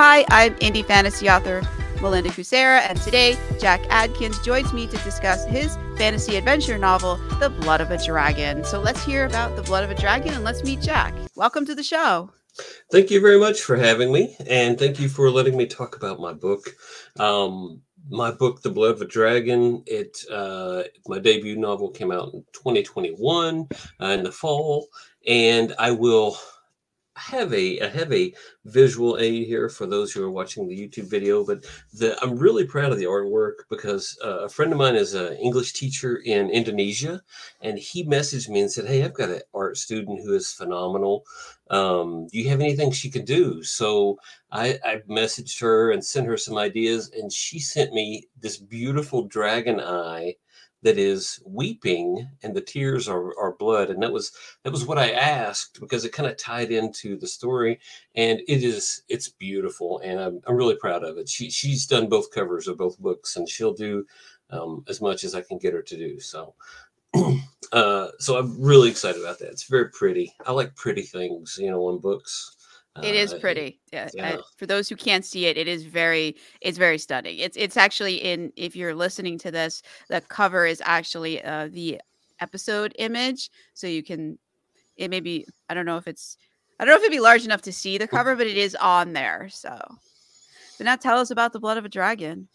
Hi, I'm indie fantasy author Melinda Kucsera, and today Jack Adkins joins me to discuss his fantasy adventure novel, The Blood of a Dragon. So let's hear about The Blood of a Dragon and let's meet Jack. Welcome to the show. Thank you very much for having me, and thank you for letting me talk about my book. My book, The Blood of a Dragon, my debut novel came out in 2021 in the fall, and I have a visual aid here for those who are watching the YouTube video, but I'm really proud of the artwork because a friend of mine is an English teacher in Indonesia, and he messaged me and said, "Hey, I've got an art student who is phenomenal. Do you have anything she could do?" So I messaged her and sent her some ideas, and she sent me this beautiful dragon eye that is weeping, and the tears are blood. And that was what I asked because it kind of tied into the story, and it's beautiful, and I'm really proud of it. She's done both covers of both books, and she'll do as much as I can get her to do. So so I'm really excited about that. It's very pretty. I like pretty things, in books. It is pretty. Yeah. Yeah. For those who can't see it, it's very stunning. It's actually if you're listening to this, the cover is actually the episode image. So it may be, I don't know if it'd be large enough to see the cover, but it is on there. So now tell us about The Blood of a Dragon.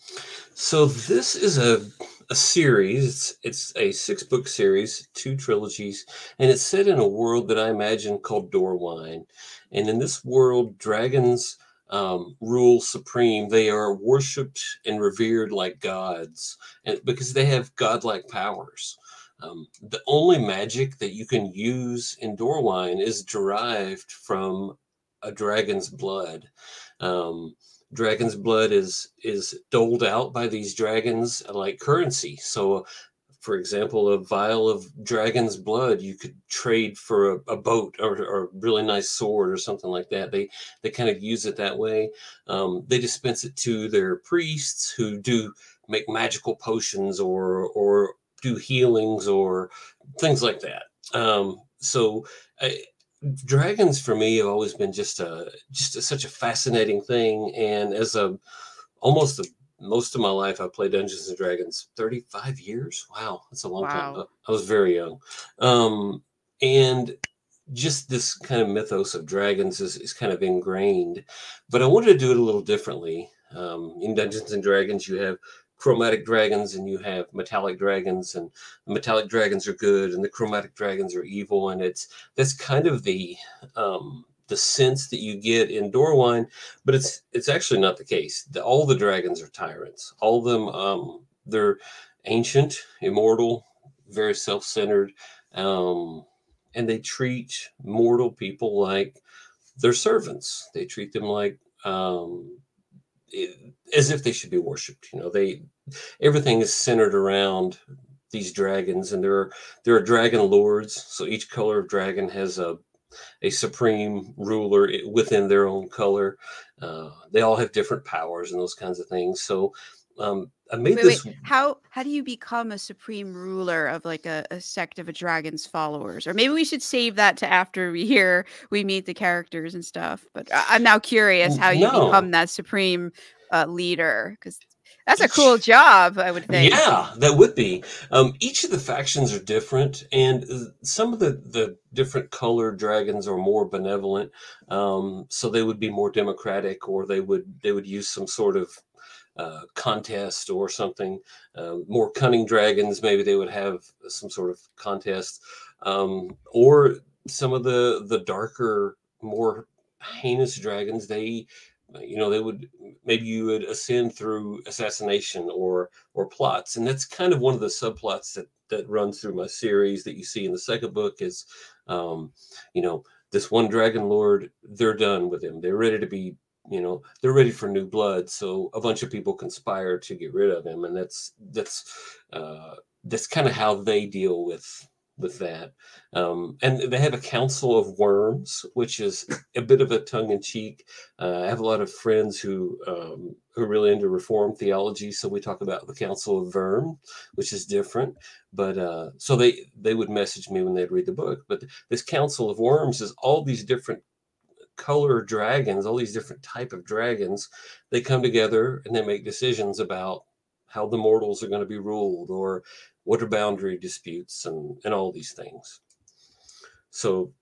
So this is a series. It's a 6-book series, 2 trilogies, and it's set in a world that I imagine called Dorwine. And in this world, dragons rule supreme. They are worshipped and revered like gods, and because they have godlike powers. The only magic that you can use in Dorwine is derived from a dragon's blood. Dragon's blood is doled out by these dragons like currency. So, for example, a vial of dragon's blood you could trade for a boat or a really nice sword or something like that. They kind of use it that way. They dispense it to their priests who do make magical potions or do healings or things like that. Dragons for me have always been such a fascinating thing, and most of my life I've played Dungeons and Dragons. 35 years. Wow, that's a long time. I was very young. And just this kind of mythos of dragons is kind of ingrained, but I wanted to do it a little differently. In Dungeons and Dragons you have chromatic dragons and you have metallic dragons, and the metallic dragons are good and the chromatic dragons are evil, and that's kind of the sense that you get in Dorwine, but it's actually not the case. All the dragons are tyrants. All of them, they're ancient, immortal, very self-centered, and they treat mortal people like their servants. They treat them like as if they should be worshipped. Everything is centered around these dragons, and there are dragon lords. So each color of dragon has a supreme ruler within their own color. They all have different powers and those kinds of things. So I made this. Wait. How do you become a supreme ruler of like a sect of a dragon's followers? Or maybe we should save that to after we meet the characters and stuff. But I'm now curious how you become that supreme leader, because that's a cool job, I would think. Yeah, that would be. Each of the factions are different, and some of the different colored dragons are more benevolent. So they would be more democratic, or they would use some sort of contest or something. More cunning dragons, maybe they would have some sort of contest, or some of the darker, more heinous dragons. They would, maybe you would ascend through assassination or plots, and that's kind of one of the subplots that runs through my series that you see in the second book is, this one dragon lord, they're done with him. They're ready to be, they're ready for new blood. So a bunch of people conspire to get rid of him, and that's kind of how they deal with that. And they have a council of worms, which is a bit of a tongue-in-cheek. I have a lot of friends who are really into Reformed theology, so we talk about the council of Worm, which is different. But so they would message me when they'd read the book. But this council of worms is all these different color dragons, all these different type of dragons, they come together and they make decisions about how the mortals are going to be ruled, or what are boundary disputes, and all these things. So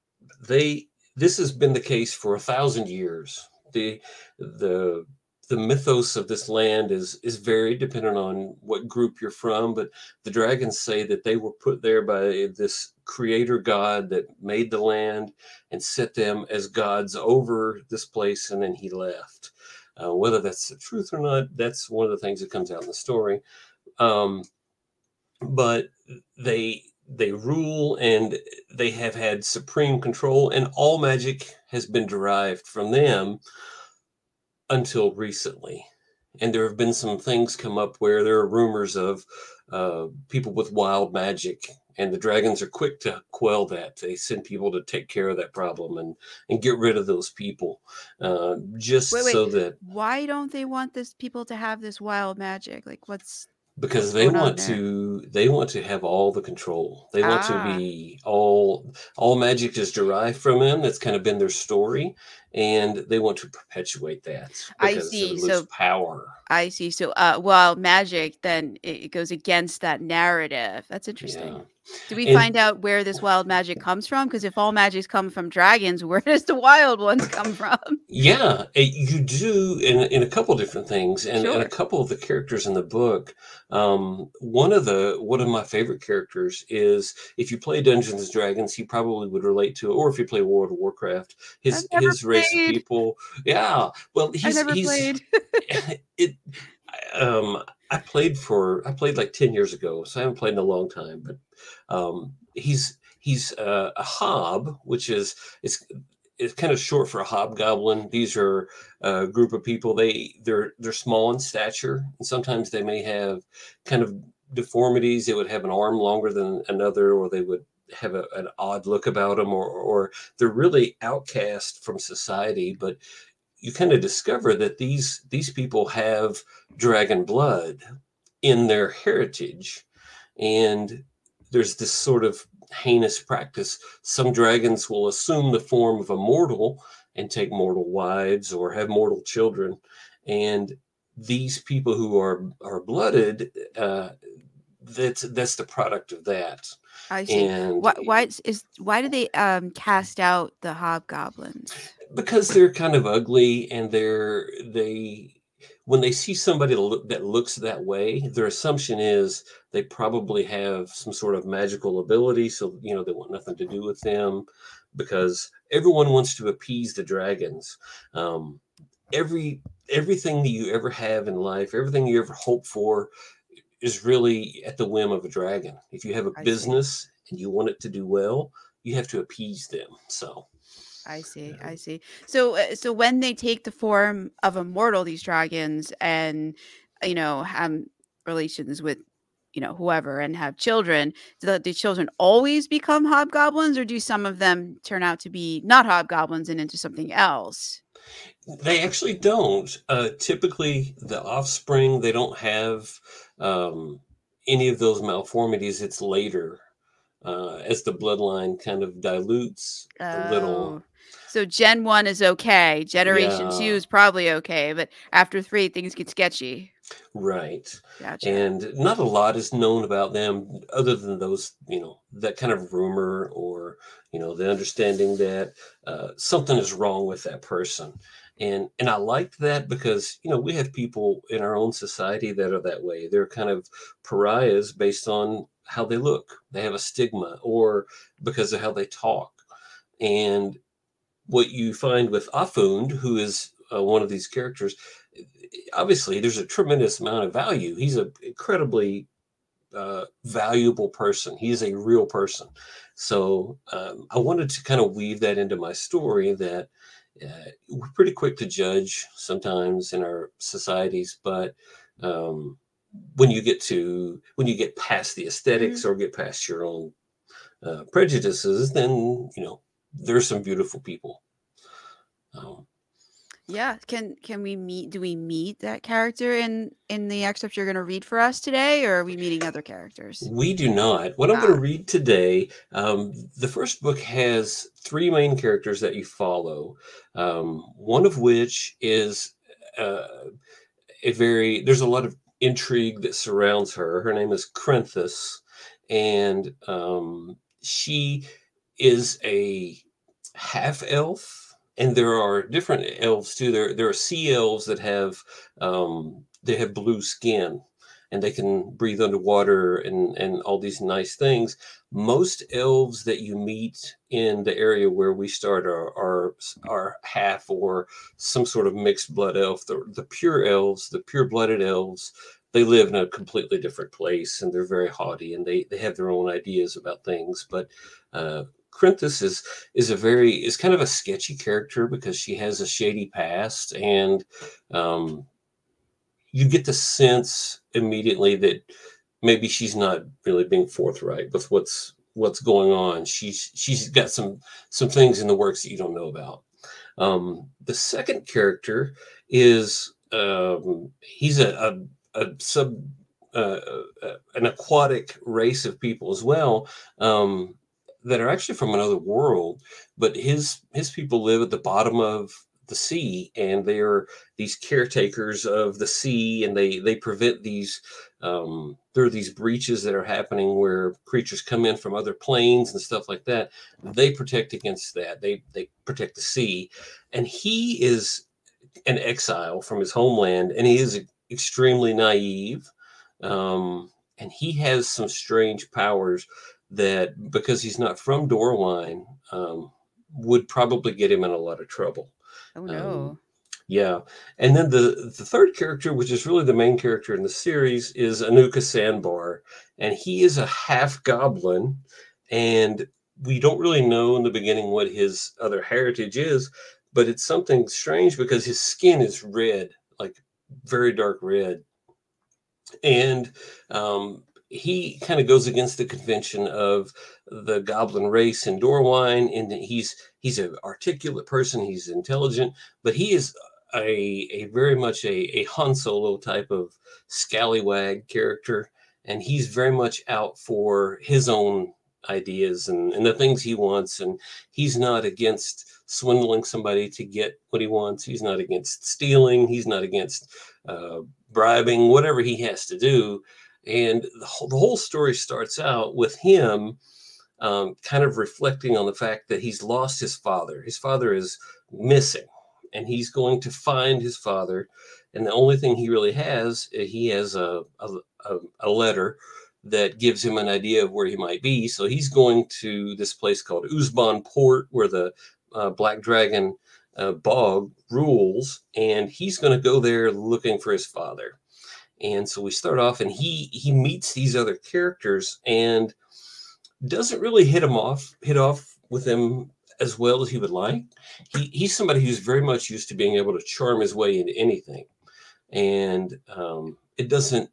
they this has been the case for 1,000 years. The the mythos of this land is very dependent on what group you're from, but the dragons say that they were put there by this creator god that made the land and set them as gods over this place, and then he left. Whether that's the truth or not, that's one of the things that comes out in the story. Um, but they rule, and they have had supreme control, and all magic has been derived from them until recently. And there have been some things come up where there are rumors of people with wild magic, and the dragons are quick to quell that. They send people to take care of that problem and get rid of those people, just Wait. so that, Why don't they want this people to have this wild magic? Like, because what's they going on want there? to have all the control. They want to Ah, be all magic is derived from them. That's kind of been their story, and they want to perpetuate that I because they see. would lose So power. I see. So, wild magic, then it goes against that narrative. That's interesting. Yeah. Do we And find out where this wild magic comes from? Because if all magics come from dragons, where does the wild ones come from? yeah, you do in a couple different things, and a Sure. couple of the characters in the book. One of my favorite characters is, if you play Dungeons and Dragons, he probably would relate to it, or if you play World of Warcraft, I've never his race of played. people. Yeah, well, I never he's played. it. I played like 10 years ago, so I haven't played in a long time. But he's a hob, which is it's kind of short for a hobgoblin. These are a group of people. They're small in stature, and sometimes they may have kind of deformities. They would have an arm longer than another, or they would have an odd look about them, or they're really outcast from society. But you kind of discover that these people have dragon blood in their heritage, and there's this sort of heinous practice. Some dragons will assume the form of a mortal and take mortal wives or have mortal children, and these people who are blooded, that's the product of that. I see. And Why do they cast out the hobgoblins? because they're kind of ugly, and they when they see somebody that looks that way, their assumption is they probably have some sort of magical ability, so they want nothing to do with them, because everyone wants to appease the dragons. um, everything that you ever have in life, everything you ever hope for, is really at the whim of a dragon. If you have a I see. business and you want it to do well, you have to appease them. So I see. I see. So when they take the form of a mortal, these dragons, and have relations with whoever and have children, do the children always become hobgoblins, or do some of them turn out to be not hobgoblins and into something else? they actually don't. Typically, the offspring, they don't have um, any of those malformities. It's later, as the bloodline kind of dilutes a little. Oh, so Gen 1 is okay. Generation 2 Yeah, is probably okay, but after 3, things get sketchy. right. Gotcha. And not a lot is known about them, other than those, that kind of rumor, or, the understanding that something is wrong with that person. And I liked that because, we have people in our own society that are that way. They're kind of pariahs based on how they look. They have a stigma, or because of how they talk. And what you find with Afund, who is one of these characters, obviously there's a tremendous amount of value. He's an incredibly valuable person. He is a real person. So I wanted to kind of weave that into my story, that we're pretty quick to judge sometimes in our societies, but um, when you get past the Mhm. aesthetics, or get past your own prejudices, then there's some beautiful people. Um, Yeah. Can we meet? Do we meet that character in the excerpt you're going to read for us today, or are we meeting other characters? We do not. What I'm going to Ah. read today, the first book has three main characters that you follow. One of which is uh, there's a lot of intrigue that surrounds her. Her name is Crenthus, and she is a half elf, and there are different elves too. There are sea elves that they have blue skin, and they can breathe underwater and all these nice things. Most elves that you meet in the area where we start are half or some sort of mixed blood elf. The pure elves, the pure blooded elves, they live in a completely different place, and they're very haughty, and they have their own ideas about things. But Crenthus is kind of a sketchy character because she has a shady past, and um, you get the sense immediately that maybe she's not really being forthright with what's going on. She's got some things in the works that you don't know about. The second character is he's a sub an aquatic race of people as well, that are actually from another world, but his people live at the bottom of the sea, and they are these caretakers of the sea, and they prevent these there are these breaches that are happening where creatures come in from other planes and stuff like that. They protect against that. They protect the sea, and he is an exile from his homeland, and he is extremely naive, and he has some strange powers that, because he's not from Doorline, would probably get him in a lot of trouble. Oh Um, no. yeah, and then the third character, which is really the main character in the series, is Anuka Sandbar, and he is a half goblin, and we don't really know in the beginning what his other heritage is, but it's something strange because his skin is red, like very dark red, and he kind of goes against the convention of the goblin race in Dorwine, and he's an articulate person, he's intelligent, but he is a very much a Han Solo type of scallywag character, and he's very much out for his own ideas and the things he wants, and he's not against swindling somebody to get what he wants. He's not against stealing. He's not against uh, bribing, whatever he has to do. And the whole story starts out with him kind of reflecting on the fact that he's lost his father. His father is missing, and he's going to find his father. And the only thing he really has, he has a letter that gives him an idea of where he might be. So he's going to this place called Uzban Port, where the Black Dragon bog rules, and he's going to go there looking for his father. And so we start off, and he meets these other characters and doesn't really hit off with them as well as he would like. He's somebody who's very much used to being able to charm his way into anything, and it doesn't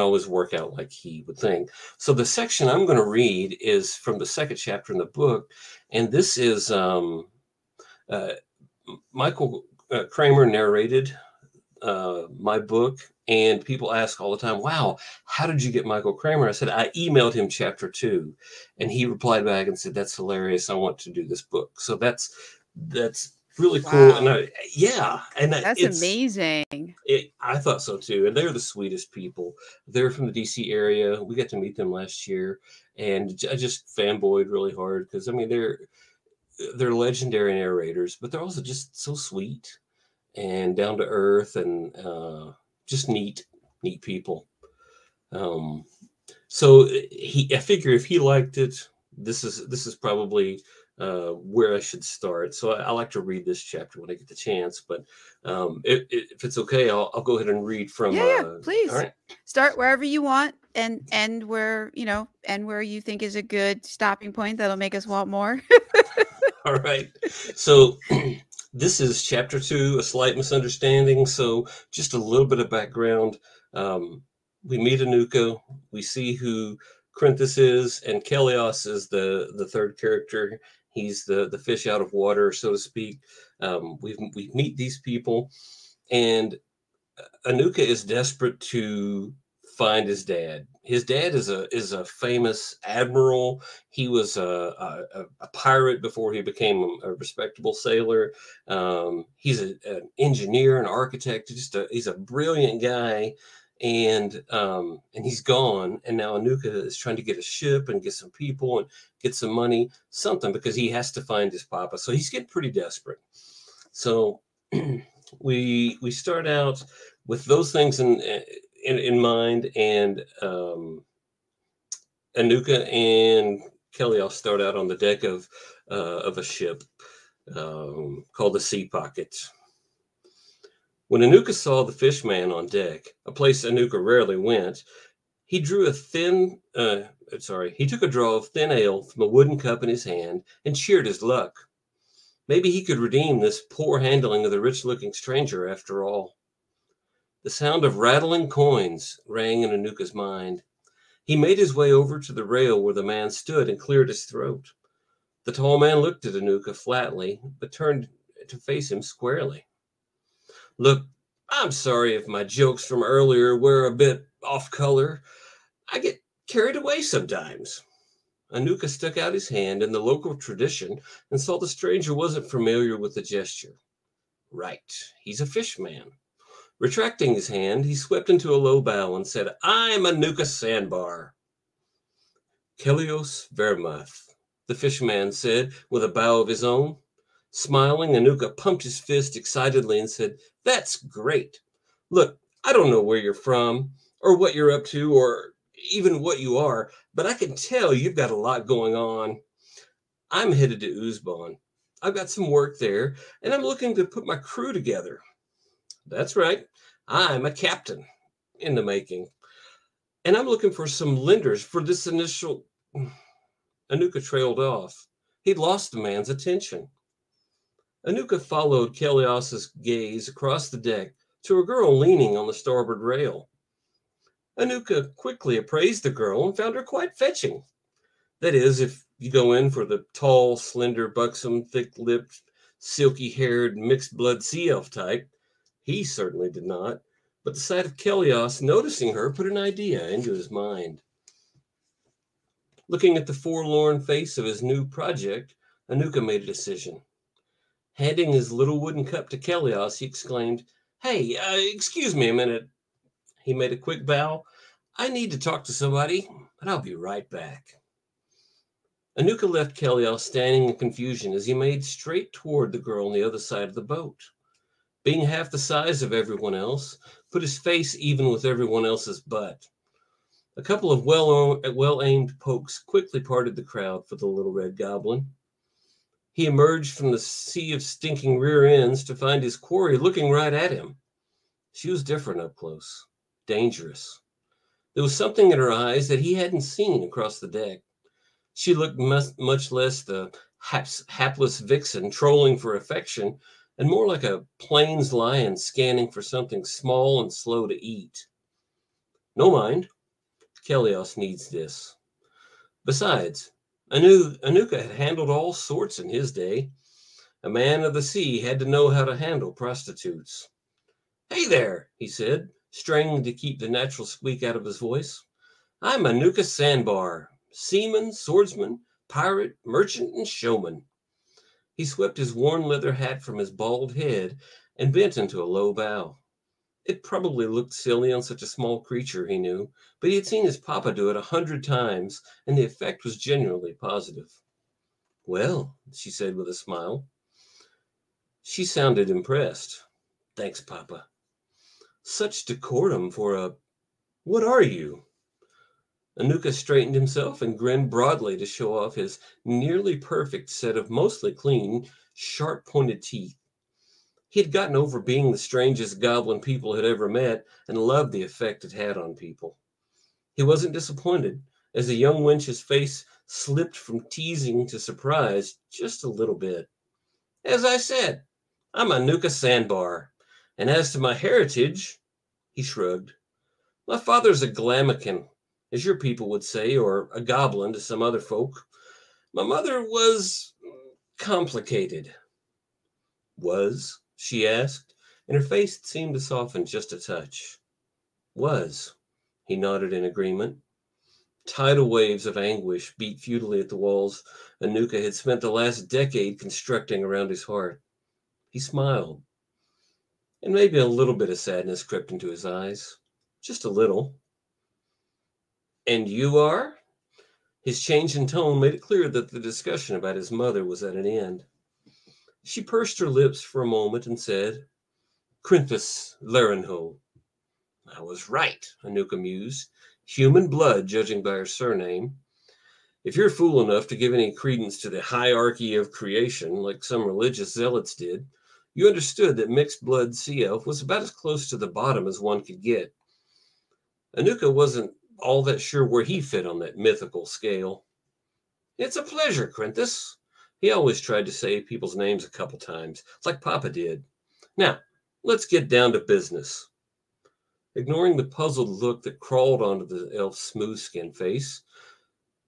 always work out like he would think. So the section I'm going to read is from the second chapter in the book, and this is uh, Michael Kramer narrated my book, and people ask all the time, wow, how did you get Michael Kramer? I said, I emailed him chapter 2, and he replied back and said, that's hilarious, I want to do this book. So that's really cool. And Wow. yeah, and That's amazing. I thought so too. And they're the sweetest people. They're from the DC area. We got to meet them last year, and I just fanboyed really hard because I mean they're legendary narrators, but they're also just so sweet and down to earth, and just neat people. Um, so I figure if he liked it, this is probably where I should start. So I like to read this chapter when I get the chance. But if it's okay, I'll go ahead and read from. Yeah, yeah. All Please right, start wherever you want, and end where and where you think is a good stopping point that'll make us want more. all right. So this is chapter 2, a slight misunderstanding. So just a little bit of background. Um, we meet Anuka. We see who Crenthus is, and Kelios is the third character. He's the fish out of water, so to speak. We meet these people, and Anuka is desperate to find his dad. His dad is a famous admiral. He was a pirate before he became a respectable sailor. He's an engineer, an architect. He's a brilliant guy, and he's gone. And now Anuka is trying to get a ship and get some people and get some money, something, because he has to find his papa. So he's getting pretty desperate. So we start out with those things in mind, and Anuka and Kelly all start out on the deck of a ship called the Sea Pocket. When Anuka saw the fish man on deck, a place Anuka rarely went, he drew a thin he took a draw of thin ale from a wooden cup in his hand and cheered his luck. Maybe he could redeem this poor handling of the rich-looking stranger after all. The sound of rattling coins rang in Anuka's mind. He made his way over to the rail where the man stood and cleared his throat. The tall man looked at Anuka flatly, but turned to face him squarely. Look, I'm sorry if my jokes from earlier were a bit off color. I get carried away sometimes. Anuka stuck out his hand in the local tradition and saw the stranger wasn't familiar with the gesture. Right, he's a fish man. Retracting his hand, he swept into a low bow and said, I'm Anuka Sandbar. Kelios Vermuth, the fishman said with a bow of his own. Smiling, Anuka pumped his fist excitedly and said, That's great. Look, I don't know where you're from, or what you're up to, or even what you are, but I can tell you've got a lot going on. I'm headed to Uzban. I've got some work there, and I'm looking to put my crew together. That's right. I'm a captain in the making, and I'm looking for some lenders for this initial... Anuka trailed off. He'd lost the man's attention. Anuka followed Kelios's gaze across the deck to a girl leaning on the starboard rail. Anuka quickly appraised the girl and found her quite fetching. That is, if you go in for the tall, slender, buxom, thick-lipped, silky-haired, mixed-blood sea elf type. He certainly did not, but the sight of Kelios noticing her put an idea into his mind. Looking at the forlorn face of his new project, Anuka made a decision. Handing his little wooden cup to Kelios, he exclaimed, Hey, excuse me a minute. He made a quick bow. I need to talk to somebody, but I'll be right back. Anuka left Kelios standing in confusion as he made straight toward the girl on the other side of the boat. Being half the size of everyone else, put his face even with everyone else's butt. A couple of well-aimed pokes quickly parted the crowd for the little red goblin. He emerged from the sea of stinking rear ends to find his quarry looking right at him. She was different up close, dangerous. There was something in her eyes that he hadn't seen across the deck. She looked much less the hapless vixen trolling for affection, and more like a plains lion scanning for something small and slow to eat. No mind. Kelios needs this. Besides, Anuka had handled all sorts in his day. A man of the sea had to know how to handle prostitutes. Hey there, he said, straining to keep the natural squeak out of his voice. I'm Anuka Sandbar, seaman, swordsman, pirate, merchant, and showman. He swept his worn leather hat from his bald head and bent into a low bow. It probably looked silly on such a small creature, he knew, but he had seen his papa do it 100 times, and the effect was genuinely positive. Well, she said with a smile. She sounded impressed. Thanks, Papa. Such decorum for a... What are you? Anuka straightened himself and grinned broadly to show off his nearly perfect set of mostly clean, sharp-pointed teeth. He had gotten over being the strangest goblin people had ever met and loved the effect it had on people. He wasn't disappointed as the young wench's face slipped from teasing to surprise just a little bit. As I said, I'm Anuka Sandbar, and as to my heritage, he shrugged. My father's a glamican, as your people would say, or a goblin to some other folk. My mother was complicated. Was? She asked, and her face seemed to soften just a touch. Was. He nodded in agreement. Tidal waves of anguish beat futilely at the walls Anuka had spent the last decade constructing around his heart. He smiled, and maybe a little bit of sadness crept into his eyes. Just a little. And you are? His change in tone made it clear that the discussion about his mother was at an end. She pursed her lips for a moment and said, Quintus Larenho. I was right, Anuka mused. Human blood, judging by her surname. If you're fool enough to give any credence to the hierarchy of creation, like some religious zealots did, you understood that mixed blood sea elf was about as close to the bottom as one could get. Anuka wasn't all that sure where he fit on that mythical scale. It's a pleasure, Quintus. He always tried to say people's names a couple times, like Papa did. Now, let's get down to business. Ignoring the puzzled look that crawled onto the elf's smooth-skinned face,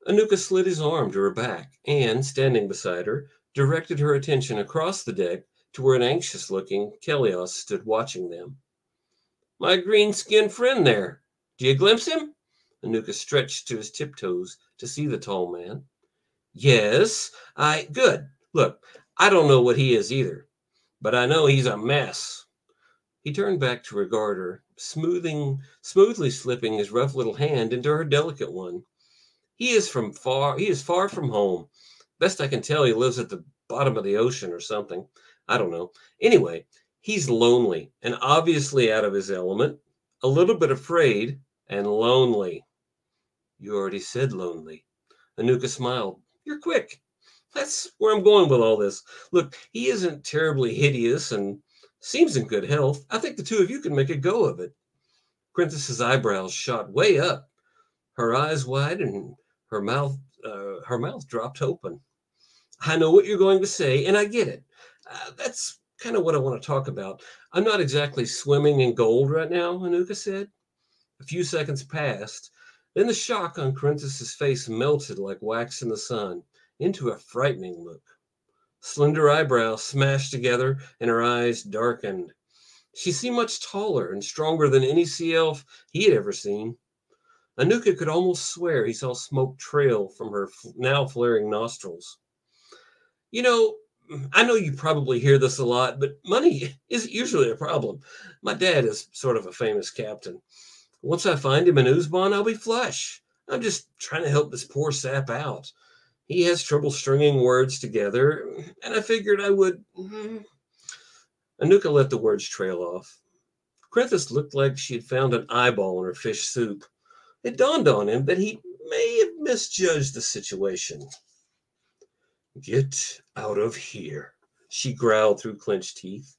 Anuka slid his arm to her back and, standing beside her, directed her attention across the deck to where an anxious-looking Kelios stood watching them. My green-skinned friend there. Do you glimpse him? Anuka stretched to his tiptoes to see the tall man. Yes, good. Look, I don't know what he is either, but I know he's a mess. He turned back to regard her, smoothly slipping his rough little hand into her delicate one. He is far from home. Best I can tell, he lives at the bottom of the ocean or something. I don't know. Anyway, he's lonely and obviously out of his element, a little bit afraid and lonely. You already said lonely. Anuka smiled. You're quick. That's where I'm going with all this. Look, he isn't terribly hideous and seems in good health. I think the two of you can make a go of it. Quintus's eyebrows shot way up, her eyes wide, and her mouth dropped open. I know what you're going to say, and I get it. That's kind of what I want to talk about. I'm not exactly swimming in gold right now, Anuka said. A few seconds passed. Then the shock on Quintus's face melted like wax in the sun into a frightening look. Slender eyebrows smashed together and her eyes darkened. She seemed much taller and stronger than any sea elf he had ever seen. Anuka could almost swear he saw smoke trail from her now flaring nostrils. You know, I know you probably hear this a lot, but money isn't usually a problem. My dad is sort of a famous captain. Once I find him in Uzban, I'll be flush. I'm just trying to help this poor sap out. He has trouble stringing words together, and I figured I would. Anuka let the words trail off. Quintus looked like she had found an eyeball in her fish soup. It dawned on him that he may have misjudged the situation. Get out of here, she growled through clenched teeth.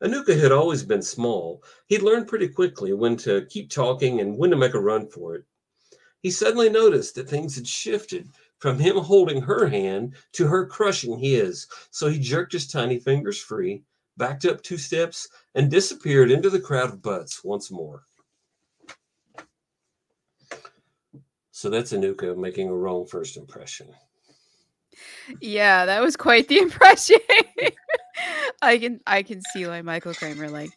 Anuka had always been small. He'd learned pretty quickly when to keep talking and when to make a run for it. He suddenly noticed that things had shifted from him holding her hand to her crushing his, so he jerked his tiny fingers free, backed up 2 steps, and disappeared into the crowd of butts once more. So that's Anuka making a wrong first impression. Yeah, that was quite the impression. I can see why Michael Kramer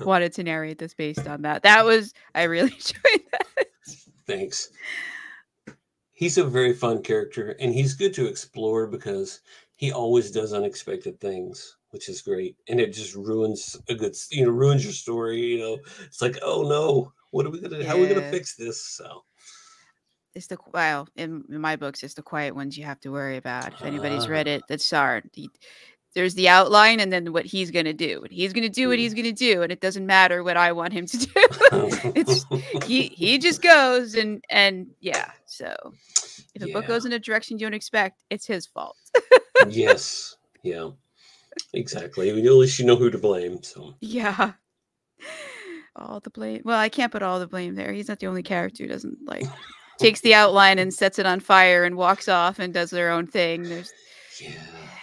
wanted to narrate this based on that. I really enjoyed that. Thanks. He's a very fun character, and he's good to explore because he always does unexpected things, which is great. And it just ruins ruins your story. It's like, oh no, how are we gonna fix this? So it's in my books, it's the quiet ones you have to worry about. If anybody's read it, that's hard. There's the outline and then what he's going to do. And he's going to do what he's going to do. And it doesn't matter what I want him to do. He just goes and yeah. So if a book goes in a direction you don't expect, it's his fault. Yes. Yeah. Exactly. At least you know who to blame. So yeah. All the blame. Well, I can't put all the blame there. He's not the only character who doesn't takes the outline and sets it on fire and walks off and does their own thing.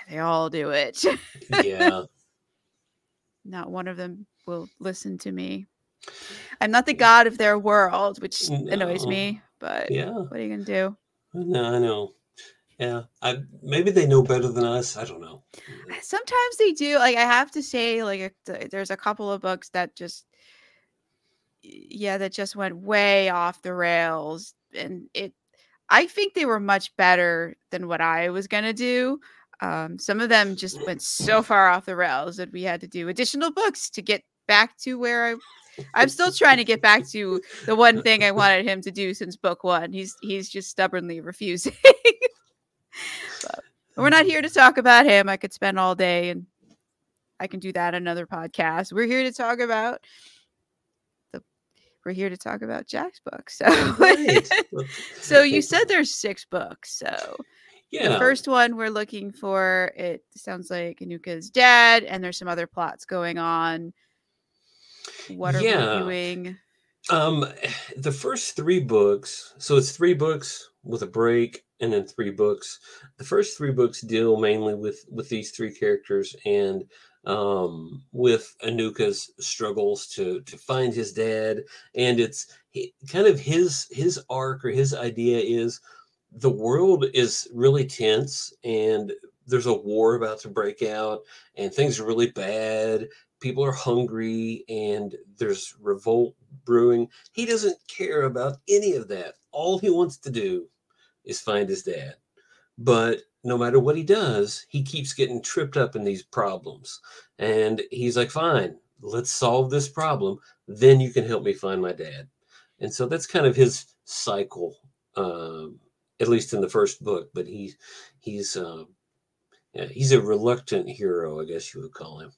They all do it. Yeah. Not one of them will listen to me. I'm not the god of their world, which annoys me, but what are you going to do? No, I know. Yeah. Maybe they know better than us. I don't know. Sometimes they do. Like, I have to say, like, there's a couple of books that just, yeah, that just went way off the rails, and I think they were much better than what I was gonna do. Some of them just went so far off the rails that we had to do additional books to get back to where I'm still trying to get back to the one thing I wanted him to do since book one. He's just stubbornly refusing. But we're not here to talk about him. I could spend all day, and I can do that in another podcast. We're here to talk about Jack's book. So, Right. Well, so you said there's 6 books. So the yeah. first one we're looking for, it sounds like Anuka's dead, and there's some other plots going on. What are we Yeah. doing? Um, the first 3 books, so it's 3 books with a break, and then 3 books. The first 3 books deal mainly with these 3 characters and with Anuka's struggles to find his dad, and it's kind of his arc or his idea is the world is really tense and there's a war about to break out and things are really bad. People are hungry and there's revolt brewing. He doesn't care about any of that. All he wants to do is find his dad. But no matter what he does, he keeps getting tripped up in these problems. And he's like, fine, let's solve this problem. Then you can help me find my dad. And so that's kind of his cycle, at least in the first book. But he's yeah, he's a reluctant hero, I guess you would call him.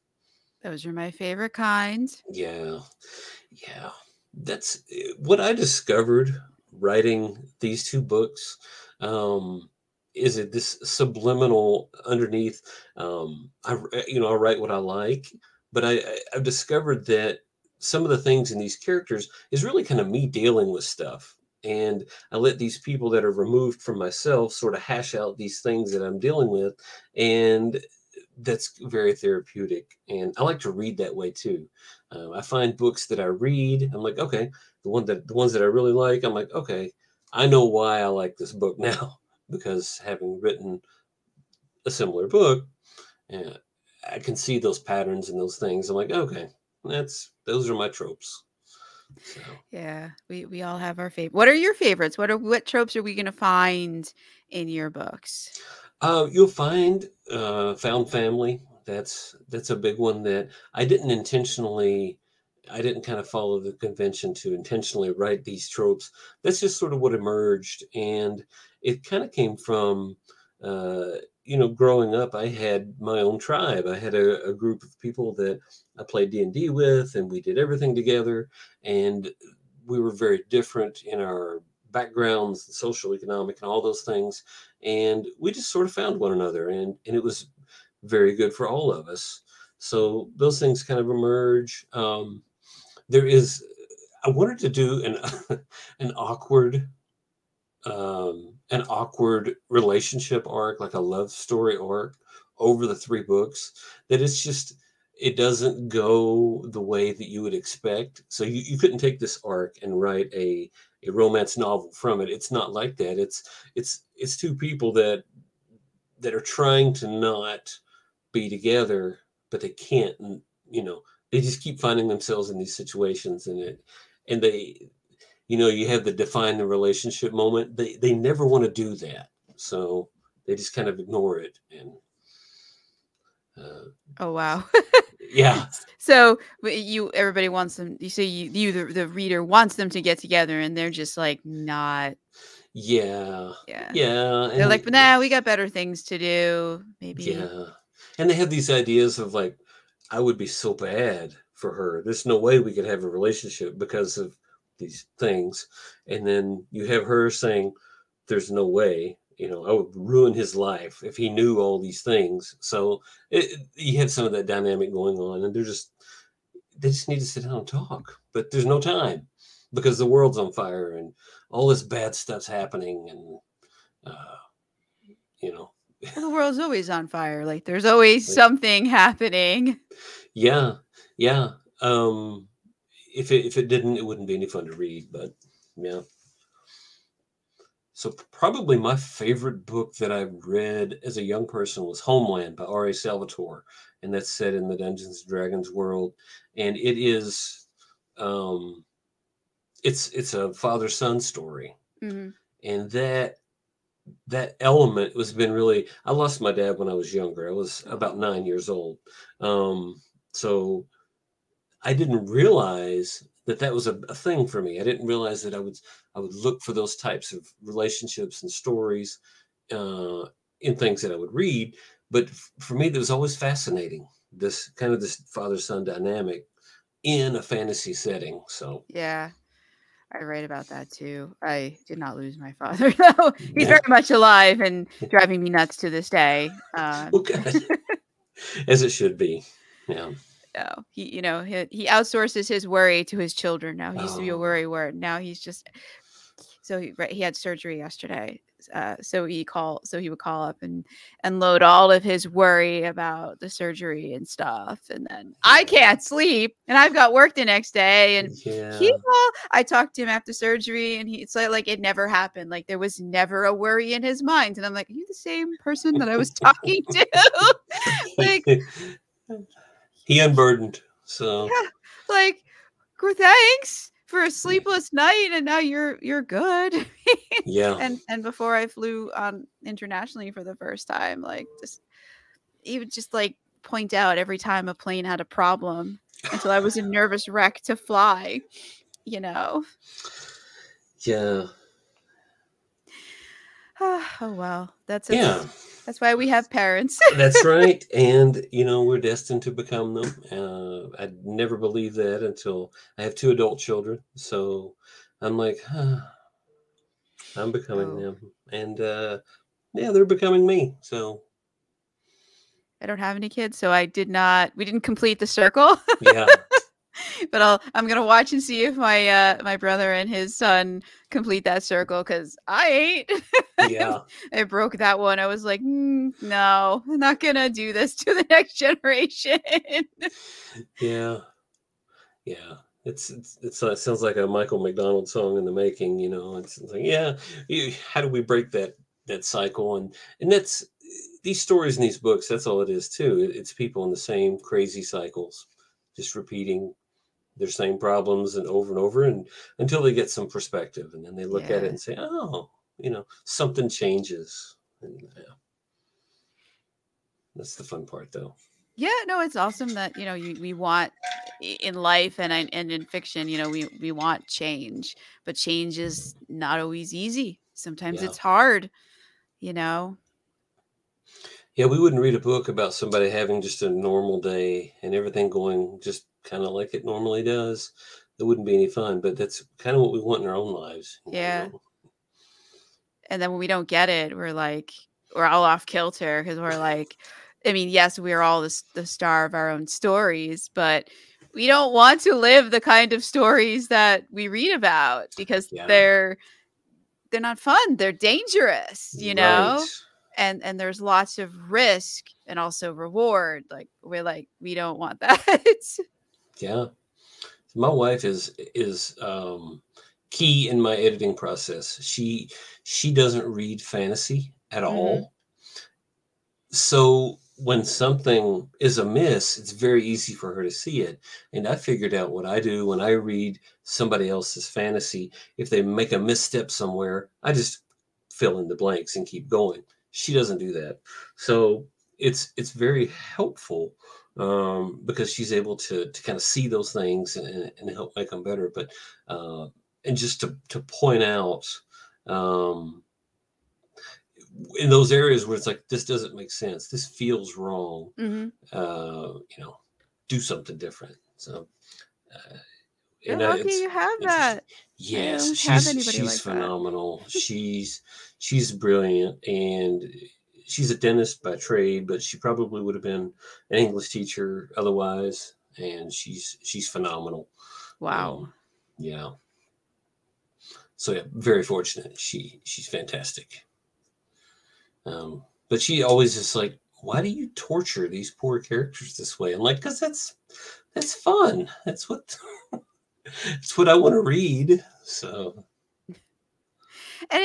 Those are my favorite kinds. Yeah, yeah. That's what I discovered writing these 2 books. Is it this subliminal underneath? I write what I like, but I've discovered that some of the things in these characters is really kind of me dealing with stuff, and I let these people that are removed from myself sort of hash out these things that I'm dealing with, and that's very therapeutic. And I like to read that way too. I find books that I read, I'm like, okay, the ones that I really like, I'm like, okay, I know why I like this book now because having written a similar book, uh, I can see those patterns and those things. I'm like, okay, those are my tropes. So Yeah, we all have our favorite. What are your favorites? What tropes are we going to find in your books? you'll find found family. That's a big one that I didn't intentionally. I didn't kind of follow the convention to intentionally write these tropes. That's just sort of what emerged, and it kind of came from, growing up. I had my own tribe. I had a group of people that I played D&D with, and we did everything together. And we were very different in our backgrounds, social, economic, and all those things. And we just sort of found one another, and it was very good for all of us. So those things kind of emerge. There is, I wanted to do an awkward relationship arc, like a love story arc over the 3 books, that it's just, it doesn't go the way that you would expect. So you couldn't take this arc and write a romance novel from it. It's not like that. It's 2 people that are trying to not be together, but they can't, and they just keep finding themselves in these situations, and they, you have the define the relationship moment. They never want to do that, so they just kind of ignore it. And uh, Oh wow. yeah, So everybody wants them. You say the reader wants them to get together, and they're just like not. yeah, Yeah, yeah, they're and like, but nah, we got better things to do. Maybe. yeah, and they have these ideas of like, I would be so bad for her. There's no way we could have a relationship because of these things. And then you have her saying, there's no way, I would ruin his life if he knew all these things. So you have some of that dynamic going on, and they just need to sit down and talk, but there's no time because the world's on fire and all this bad stuff's happening. And, uh, you know, Well, the world's always on fire. Like there's always like, something happening. yeah, yeah. Um, if it didn't, it wouldn't be any fun to read, but yeah. So probably my favorite book that I read as a young person was Homeland by R.A. Salvatore, and that's set in the Dungeons and Dragons world, and it is, um, it's a father-son story, Hmm. and that element was been really. I lost my dad when I was younger. I was about Oh, 9 years old, um, so I didn't realize that that was a thing for me. I didn't realize that I would look for those types of relationships and stories uh, in things that I would read. But for me, that was always fascinating. This kind of this father son dynamic in a fantasy setting. So yeah. I write about that too. I did not lose my father, though. He's yeah, very much alive and driving me nuts to this day. well, good, as it should be. Yeah. No, he outsources his worry to his children now. He used to be a Oh, worry word. Now he's just so he had surgery yesterday. So he would call up and load all of his worry about the surgery and stuff, and then I yeah, can't sleep, and I've got work the next day, and yeah. I talked to him after surgery, and it's like it never happened. Like there was never a worry in his mind, and I'm like, are you the same person that I was talking to? Like, He unburdened. So yeah, like, thanks for a sleepless night, and now you're good. yeah. And before I flew internationally for the first time, like just he would just like point out every time a plane had a problem until I was a nervous wreck to fly, you know. Yeah. Oh well, Yeah. that's why we have parents. That's right. And, we're destined to become them. I never believed that until I have two adult children. So I'm like, I'm becoming Oh, them. And yeah, they're becoming me. So I don't have any kids, so we didn't complete the circle. yeah, But I'm gonna watch and see if my brother and his son complete that circle because I ain't. yeah, I broke that one. I was like, no, I'm not gonna do this to the next generation. yeah, yeah. It sounds like a Michael McDonald song in the making. It's like, yeah, how do we break that cycle? And that's these stories and these books. That's all it is too. It's people in the same crazy cycles, just repeating their same problems and over and until they get some perspective, and then they look at it Yeah. and say, oh, something changes. And that's the fun part, though. Yeah, no, it's awesome that we want in life and in fiction, we want change, but change is not always easy. Sometimes Yeah. it's hard, you know. Yeah, we wouldn't read a book about somebody having just a normal day and everything going just kind of like it normally does. It wouldn't be any fun, but that's kind of what we want in our own lives. Yeah. And then when we don't get it, we're all off kilter because we're like, I mean, yes, we're all the star of our own stories, but we don't want to live the kind of stories that we read about because Yeah. they're not fun. They're dangerous, Right. and there's lots of risk and also reward. Like we're like, we don't want that. Yeah. My wife is key in my editing process. She doesn't read fantasy at Hmm. all. So when something is amiss, it's very easy for her to see it. And I figured out what I do when I read somebody else's fantasy. If they make a misstep somewhere, I just fill in the blanks and keep going. She doesn't do that. So it's very helpful because she's able to kind of see those things and help make them better. But and just to point out um, in those areas where it's like this doesn't make sense, this feels wrong, Hmm. uh you know do something different. So uh, You're and lucky it's you have interesting. that. I Yes, don't have she's anybody she's like that. phenomenal. She's brilliant, and she's a dentist by trade, but she probably would have been an English teacher otherwise, and she's phenomenal. Wow. um yeah, so yeah, very fortunate. She's fantastic. But she always is like, why do you torture these poor characters this way? I'm like, because that's fun. That's what I want to read. So And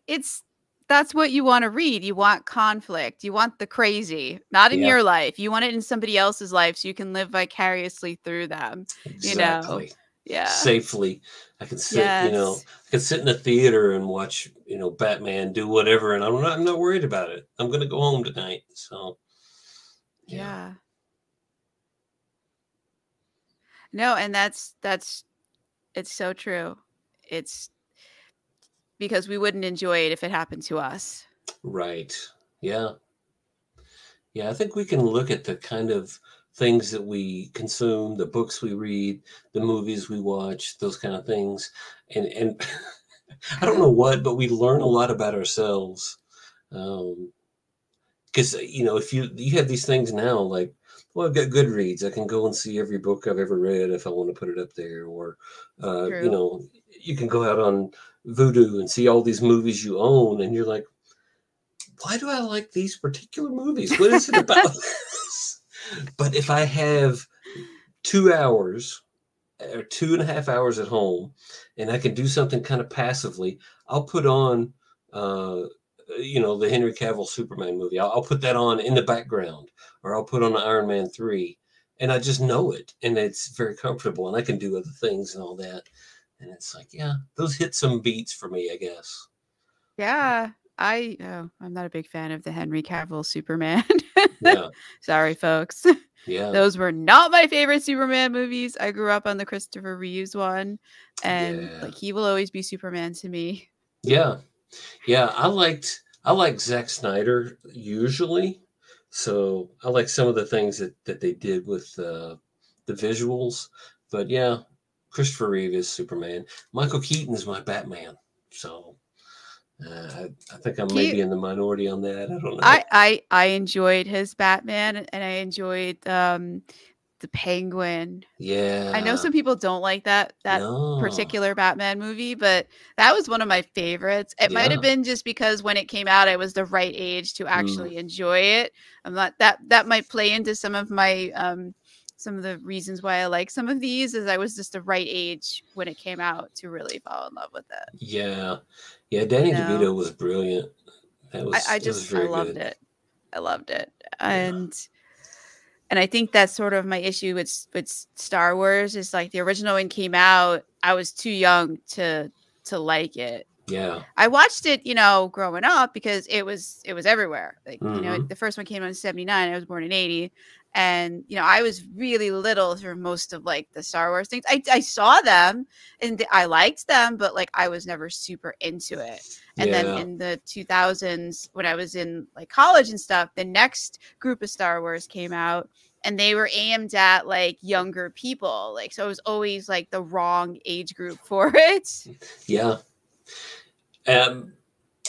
it's that's what you want to read. You want conflict. You want the crazy, not in Yeah, your life. You want it in somebody else's life so you can live vicariously through them, you know. exactly. Yeah. Safely, I can sit, Yes. I can sit in a theater and watch, Batman do whatever, and I'm not worried about it. I'm gonna go home tonight. So yeah, Yeah. No, and that's it's so true. It's because we wouldn't enjoy it if it happened to us. right. Yeah, yeah. I think we can look at the kind of things that we consume, the books we read, the movies we watch, those kind of things, and I don't know what, but we learn a lot about ourselves. Um, because if you have these things now, like, well, I've got Goodreads, I can go and see every book I've ever read if I want to put it up there, or True. you can go out on Vudu and see all these movies you own, and you're like, why do I like these particular movies? What is it about this? But if I have 2 hours or 2.5 hours at home, and I can do something kind of passively, I'll put on, the Henry Cavill Superman movie. I'll put that on in the background, or I'll put on Iron Man 3, and I just know it, and it's very comfortable, and I can do other things and all that. And it's like, yeah, those hit some beats for me, I guess. Yeah. I'm not a big fan of the Henry Cavill Superman. Yeah, Sorry, folks. yeah, Those were not my favorite Superman movies. I grew up on the Christopher Reeves one, and yeah, like he will always be Superman to me. yeah, yeah. I like Zack Snyder usually, so I like some of the things that they did with the visuals. But yeah, Christopher Reeve is Superman. Michael Keaton's my Batman. So I think I may He be in the minority on that. I don't know. I enjoyed his Batman, and I enjoyed the Penguin. I know Yeah. some people don't like that No. particular Batman movie, but that was one of my favorites. It might have Yeah. been just because when it came out, I was the right age to Mm, actually enjoy it. I'm not that might play into some of the reasons why I like some of these is I was just the right age when it came out to really fall in love with it. yeah. Yeah. You Danny know, DeVito was brilliant. That was I very loved good. it. I loved it. Yeah. And I think that's sort of my issue with Star Wars is like the original one came out, I was too young to like it. Yeah. I watched it, growing up because it was everywhere. Like, Mm-hmm. the first one came out in 79. I was born in 80. And, I was really little through most of like the Star Wars things. I saw them and I liked them, but like I was never super into it. And then Yeah. in the 2000s, when I was in like college and stuff, the next group of Star Wars came out and they were aimed at like younger people. Like, so it was always like the wrong age group for it. Yeah. Um,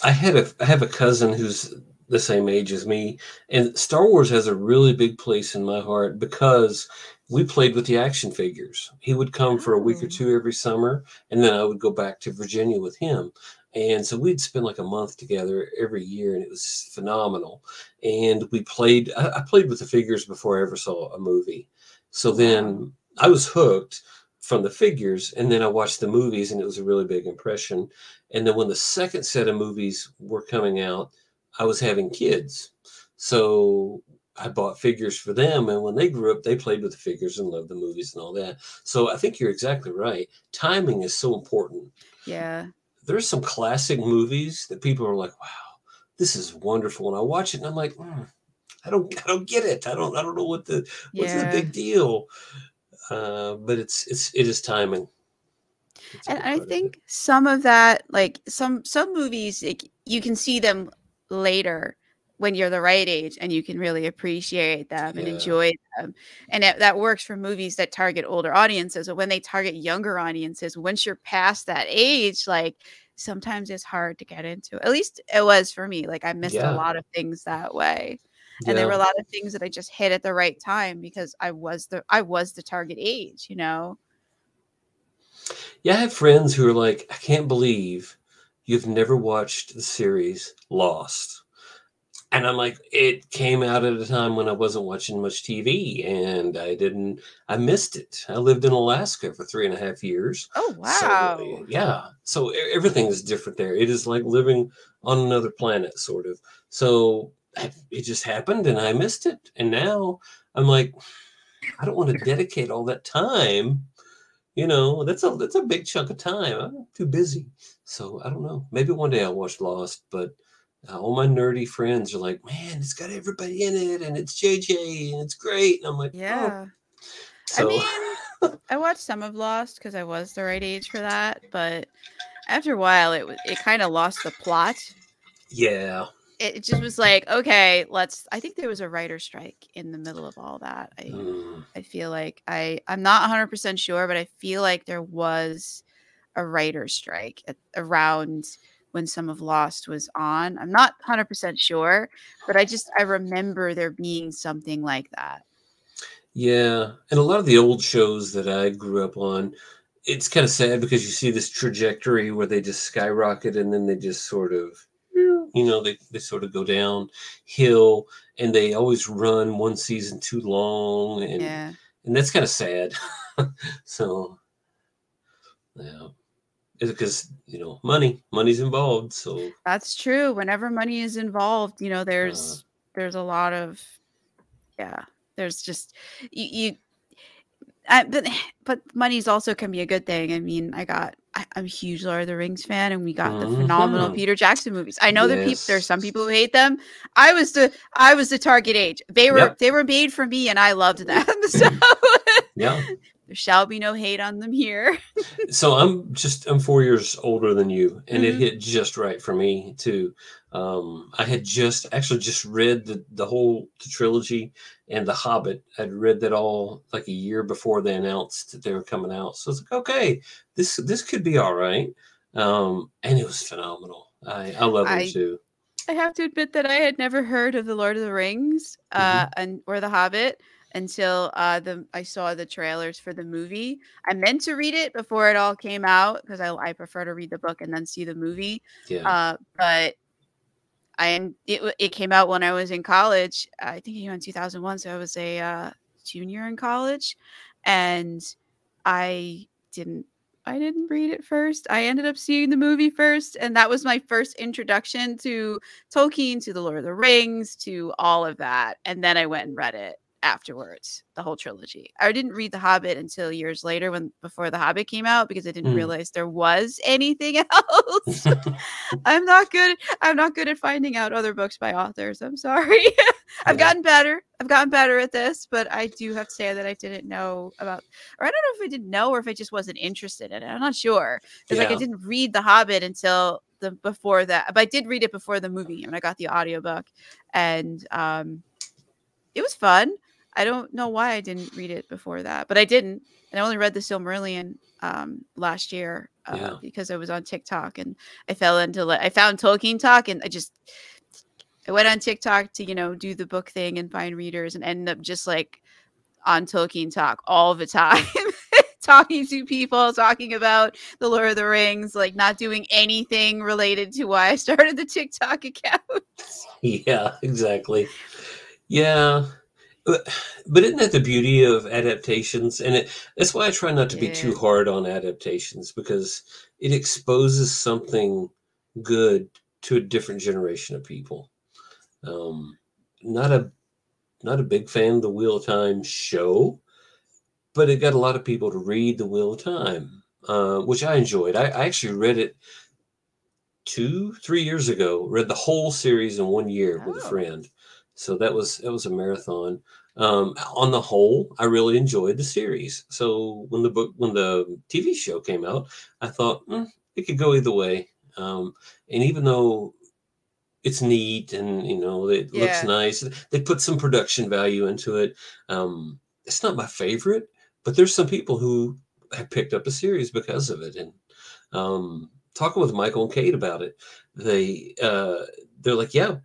I have a cousin who's the same age as me, and Star Wars has a really big place in my heart because we played with the action figures. He would come for a week or Oh. two every summer, and then I would go back to Virginia with him. And so we'd spend like a month together every year, and it was just phenomenal. And we played. I played with the figures before I ever saw a movie. So Oh, wow. then I was hooked from the figures, and then I watched the movies, and it was a really big impression. And then when the second set of movies were coming out, I was having kids. So I bought figures for them. And when they grew up, they played with the figures and loved the movies and all that. So I think you're exactly right. Timing is so important. Yeah. There's some classic movies that people are like, wow, this is wonderful. And I watch it and I'm like, I don't get it. I don't know what's the Yeah. big deal. But it is timing. It's a And big I part of it. think some of that, like some movies, like, you can see them later when you're the right age and you can really appreciate them and Yeah. enjoy them. And that works for movies that target older audiences. But when they target younger audiences, once you're past that age, like sometimes it's hard to get into. At least it was for me. Like I missed a Yeah. lot of things that way. And there were Yeah. a lot of things that I just hit at the right time because I was the target age, you know? Yeah, I have friends who are like, I can't believe you've never watched the series Lost. And I'm like, it came out at a time when I wasn't watching much TV, and I missed it. I lived in Alaska for 3.5 years. Oh, So wow. yeah, so everything is different there. It is like living on another planet, sort of. So it just happened, and I missed it. And now I'm like, I don't want to dedicate all that time. That's a big chunk of time. I'm too busy. So I don't know. Maybe one day I'll watch Lost, but all my nerdy friends are like, man, it's got everybody in it, and it's JJ, and it's great. And I'm like, oh. Yeah. I So mean, I watched some of Lost because I was the right age for that, but after a while, it kind of lost the plot. yeah. It just was like, okay, let's. I think there was a writer strike in the middle of all that. Mm, I feel like I'm not 100% sure, but I feel like there was a writer strike around when some of Lost was on. I'm not 100% sure, but I remember there being something like that. yeah. And a lot of the old shows that I grew up on, it's kind of sad because you see this trajectory where they just skyrocket and then they just sort of, they sort of go downhill, and they always run one season too long, Yeah. and that's kind of sad. So yeah, it's because money's involved. So That's true. Whenever money is involved, uh, there's a lot of yeah. There's just you but money's also can be a good thing. I mean, I'm a huge Lord of the Rings fan, and we got the phenomenal mhm. Peter Jackson movies. I know there's Yes, some people who hate them. I was the target age. yep, They were made for me, and I loved them. So yeah. there shall be no hate on them here. So I'm 4 years older than you, and it Hmm. hit just right for me too. I had just read the whole trilogy and The Hobbit. I'd read that all like a year before they announced that they were coming out. So it's like, okay, this could be all right. And it was phenomenal. I love them I too. I have to admit that I had never heard of the Lord of the Rings, Hmm. and or the Hobbit until I saw the trailers for the movie. I meant to read it before it all came out because I prefer to read the book and then see the movie. Yeah. But it came out when I was in college. I think it came out in 2001, so I was a junior in college, and I didn't I didn't read it first. I ended up seeing the movie first, and that was my first introduction to Tolkien, to the Lord of the Rings, to all of that. And then I went and read it afterwards, the whole trilogy. I didn't read The Hobbit until years later when before The Hobbit came out because I didn't Mm. realize there was anything else. I'm not good at finding out other books by authors. I'm sorry. I've Yeah. gotten better. I've gotten better at this, but I do have to say that I didn't know about, or I don't know if I didn't know or if I just wasn't interested in it. I'm not sure. Because like I Yeah. didn't read The Hobbit until the before that, but I did read it before the movie and I got the audiobook, and it was fun. I don't know why I didn't read it before that, but I didn't. And I only read the Silmarillion last year Yeah. because I was on TikTok and I fell into I found Tolkien Talk, and I went on TikTok to do the book thing and find readers, and ended up just like on Tolkien Talk all the time. Talking to people, talking about the Lord of the Rings, like not doing anything related to why I started the TikTok account. Yeah. Exactly. Yeah. But isn't that the beauty of adaptations? And that's why I try not to be too Yeah. hard on adaptations, because it exposes something good to a different generation of people. Um, not a not a big fan of the Wheel of Time show, but it got a lot of people to read the Wheel of Time, which I enjoyed. I actually read it 3 years ago. Read the whole series in 1 year with a Oh. friend, so that was a marathon. On the whole, I really enjoyed the series. So when the TV show came out, I thought it could go either way. And even though it's neat and it looks Yeah. nice, they put some production value into it. It's not my favorite, but there's some people who have picked up the series because of it. And talking with Michael and Kate about it, they're like, yeah,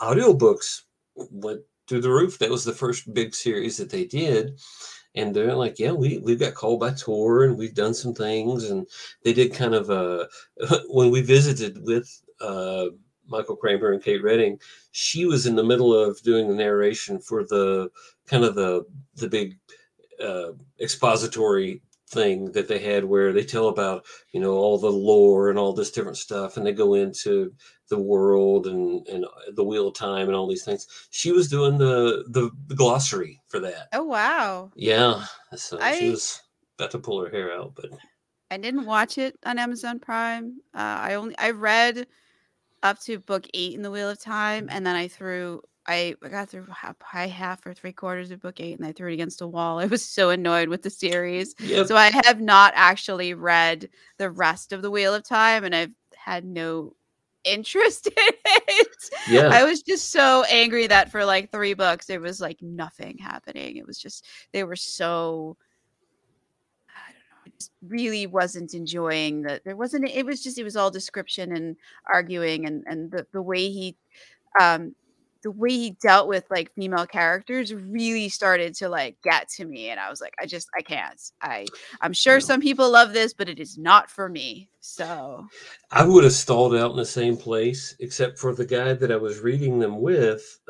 audiobooks went through the roof. That was the first big series that they did. And they're like, yeah, we've got called by tour and we've done some things. And they did kind of when we visited with Michael Kramer and Kate Redding, she was in the middle of doing the narration for the kind of the big expository thing that they had where they tell about, all the lore and all this different stuff, and they go into the world and the Wheel of Time and all these things. She was doing the glossary for that. Oh wow. Yeah, so she I was about to pull her hair out, but I didn't watch it on Amazon Prime. I read up to book 8 in the Wheel of Time, and then I got through half or 3/4 of book 8, and I threw it against a wall. I was so annoyed with the series. yep. So I have not actually read the rest of the Wheel of Time, and I've had no interest in it. Yeah. I was just so angry that for like 3 books there was like nothing happening. It was just they were so I don't know. I just really wasn't enjoying that. There wasn't. It was all description and arguing, and um the way he dealt with like female characters really started to like get to me, and I was like, I can't. I'm sure No. some people love this, but it is not for me. So I would have stalled out in the same place, except for the guy that I was reading them with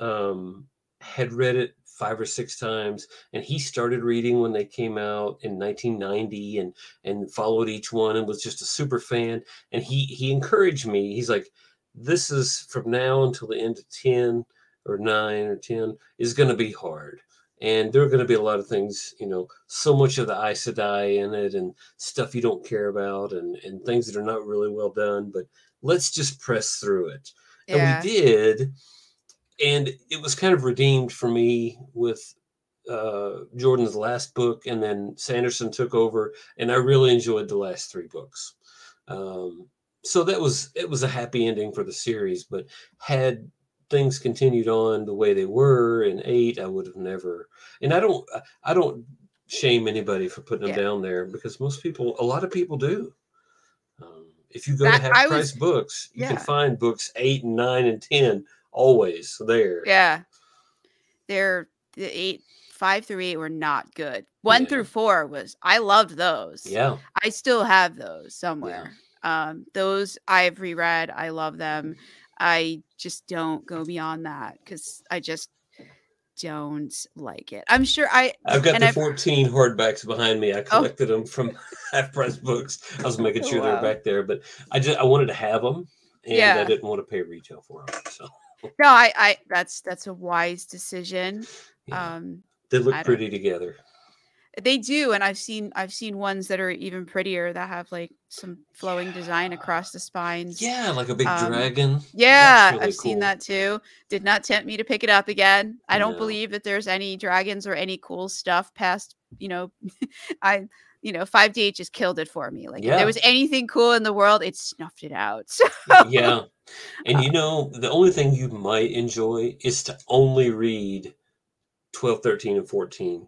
had read it 5 or 6 times, and he started reading when they came out in 1990, and followed each one, and was just a super fan. And he encouraged me. He's like, "This is from now until the end of 10 or 9 or 10 is going to be hard." And there are going to be a lot of things, so much of the Aes Sedai in it, and stuff you don't care about, and things that are not really well done. But let's just press through it. And we yeah, did. And it was kind of redeemed for me with Jordan's last book. And then Sanderson took over. And I really enjoyed the last 3 books. So it was a happy ending for the series. But had things continued on the way they were in 8, I would have never. And I don't shame anybody for putting them yeah. down there, because a lot of people do. If you go to That Half I Price was Books, you can yeah find books 8 and 9 and 10 always there. yeah. They're the 8 5 through 8 were not good. 1 Yeah, through 4 was I loved those. yeah, I still have those yeah. somewhere. Those I've reread. I love them. I just don't go beyond that because I just don't like it. I'm sure I've got and the I've 14 hardbacks behind me. I oh, collected them from Half Price Books. I was making oh sure they were wow. back there, but I wanted to have them, and I Yeah. didn't want to pay retail for them. So No, I that's a wise decision. yeah, Um, they look I don't pretty together. They do, and I've seen ones that are even prettier that have like some flowing design Yeah, across the spines. yeah, like a big Um, dragon. That's yeah, really I've seen cool. that too. Did not tempt me to pick it up again. I don't No, believe that there's any dragons or any cool stuff past, I 5D just killed it for me. Like if there yeah, was anything cool in the world, it snuffed it out. So, yeah. And the only thing you might enjoy is to only read 12, 13, and 14,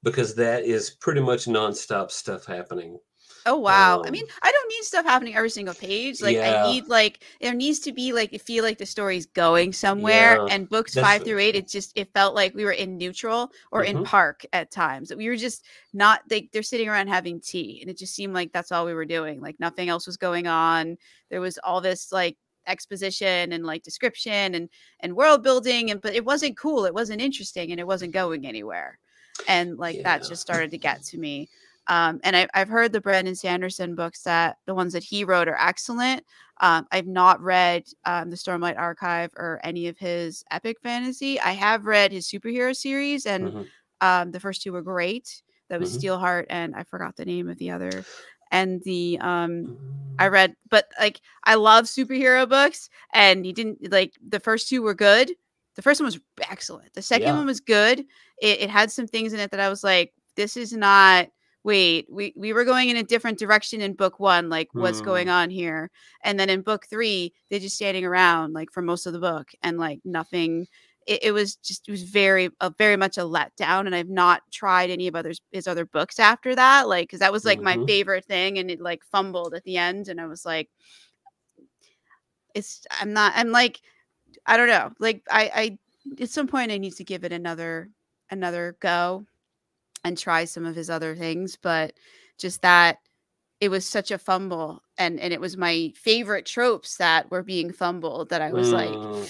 because that is pretty much nonstop stuff happening. oh wow. I mean, Um, I don't need stuff happening every single page. Like I yeah, need like there needs to be like you feel like the story's going somewhere. yeah, And books that's 5 very through 8, true. it felt like we were in neutral or in Hmm. park at times. That we were just not they're sitting around having tea. And it just seemed like that's all we were doing. Like nothing else was going on. There was all this like exposition and like description and world building but it wasn't cool. It wasn't interesting and it wasn't going anywhere. And like that Yeah. just started to get to me. And I've heard the Brandon Sanderson books that the ones that he wrote are excellent. I've not read the Stormlight Archive or any of his epic fantasy. I have read his superhero series, and Hmm. the first 2 were great. That was Hmm. Steelheart, and I forgot the name of the other. And I read, but like I love superhero books, and he didn't like the first 2 were good. The first one was excellent. The second Yeah. one was good. It had some things in it that I was like, this is not wait, we were going in a different direction in book 1, like what's going Hmm. on here? And then in book 3, they're just standing around like for most of the book and like nothing. It was very much a letdown, and I've not tried any of his other books after that, like because that was like my Hmm. favorite thing, and it like fumbled at the end, and I was like, I'm not. I'm like I don't know, like I at some point I need to give it another go and try some of his other things, but just that it was such a fumble, and it was my favorite tropes that were being fumbled that I was like, Mm.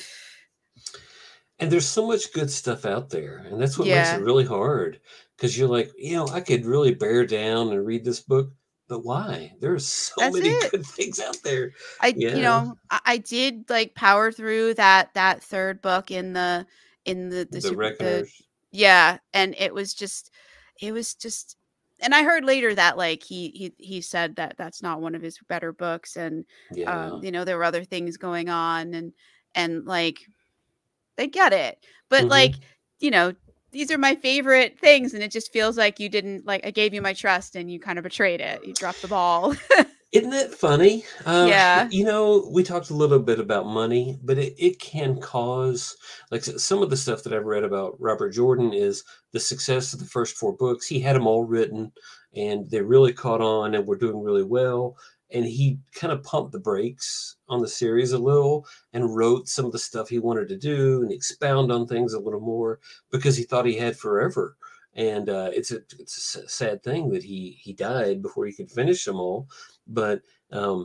And there's so much good stuff out there, and that's what makes it yeah, really hard. Because you're like, I could really bear down and read this book, but why? There's so that's many it. good things out there. You Yeah, know, I did like power through that third book in the the super the Reckoners. yeah, and it was just and I heard later that like he said that that's not one of his better books, and Yeah. you know, there were other things going on, and like they get it. But Hmm. like, you know, these are my favorite things, and it just feels like you didn't like I gave you my trust and you kind of betrayed it. You dropped the ball. Isn't that funny? Yeah. We talked a little bit about money, but it can cause, like some of the stuff that I've read about Robert Jordan is the success of the first four books. He had them all written and they really caught on and were doing really well. And he kind of pumped the brakes on the series a little and wrote some of the stuff he wanted to do and expound on things a little more because he thought he had forever. And it's a sad thing that he died before he could finish them all, but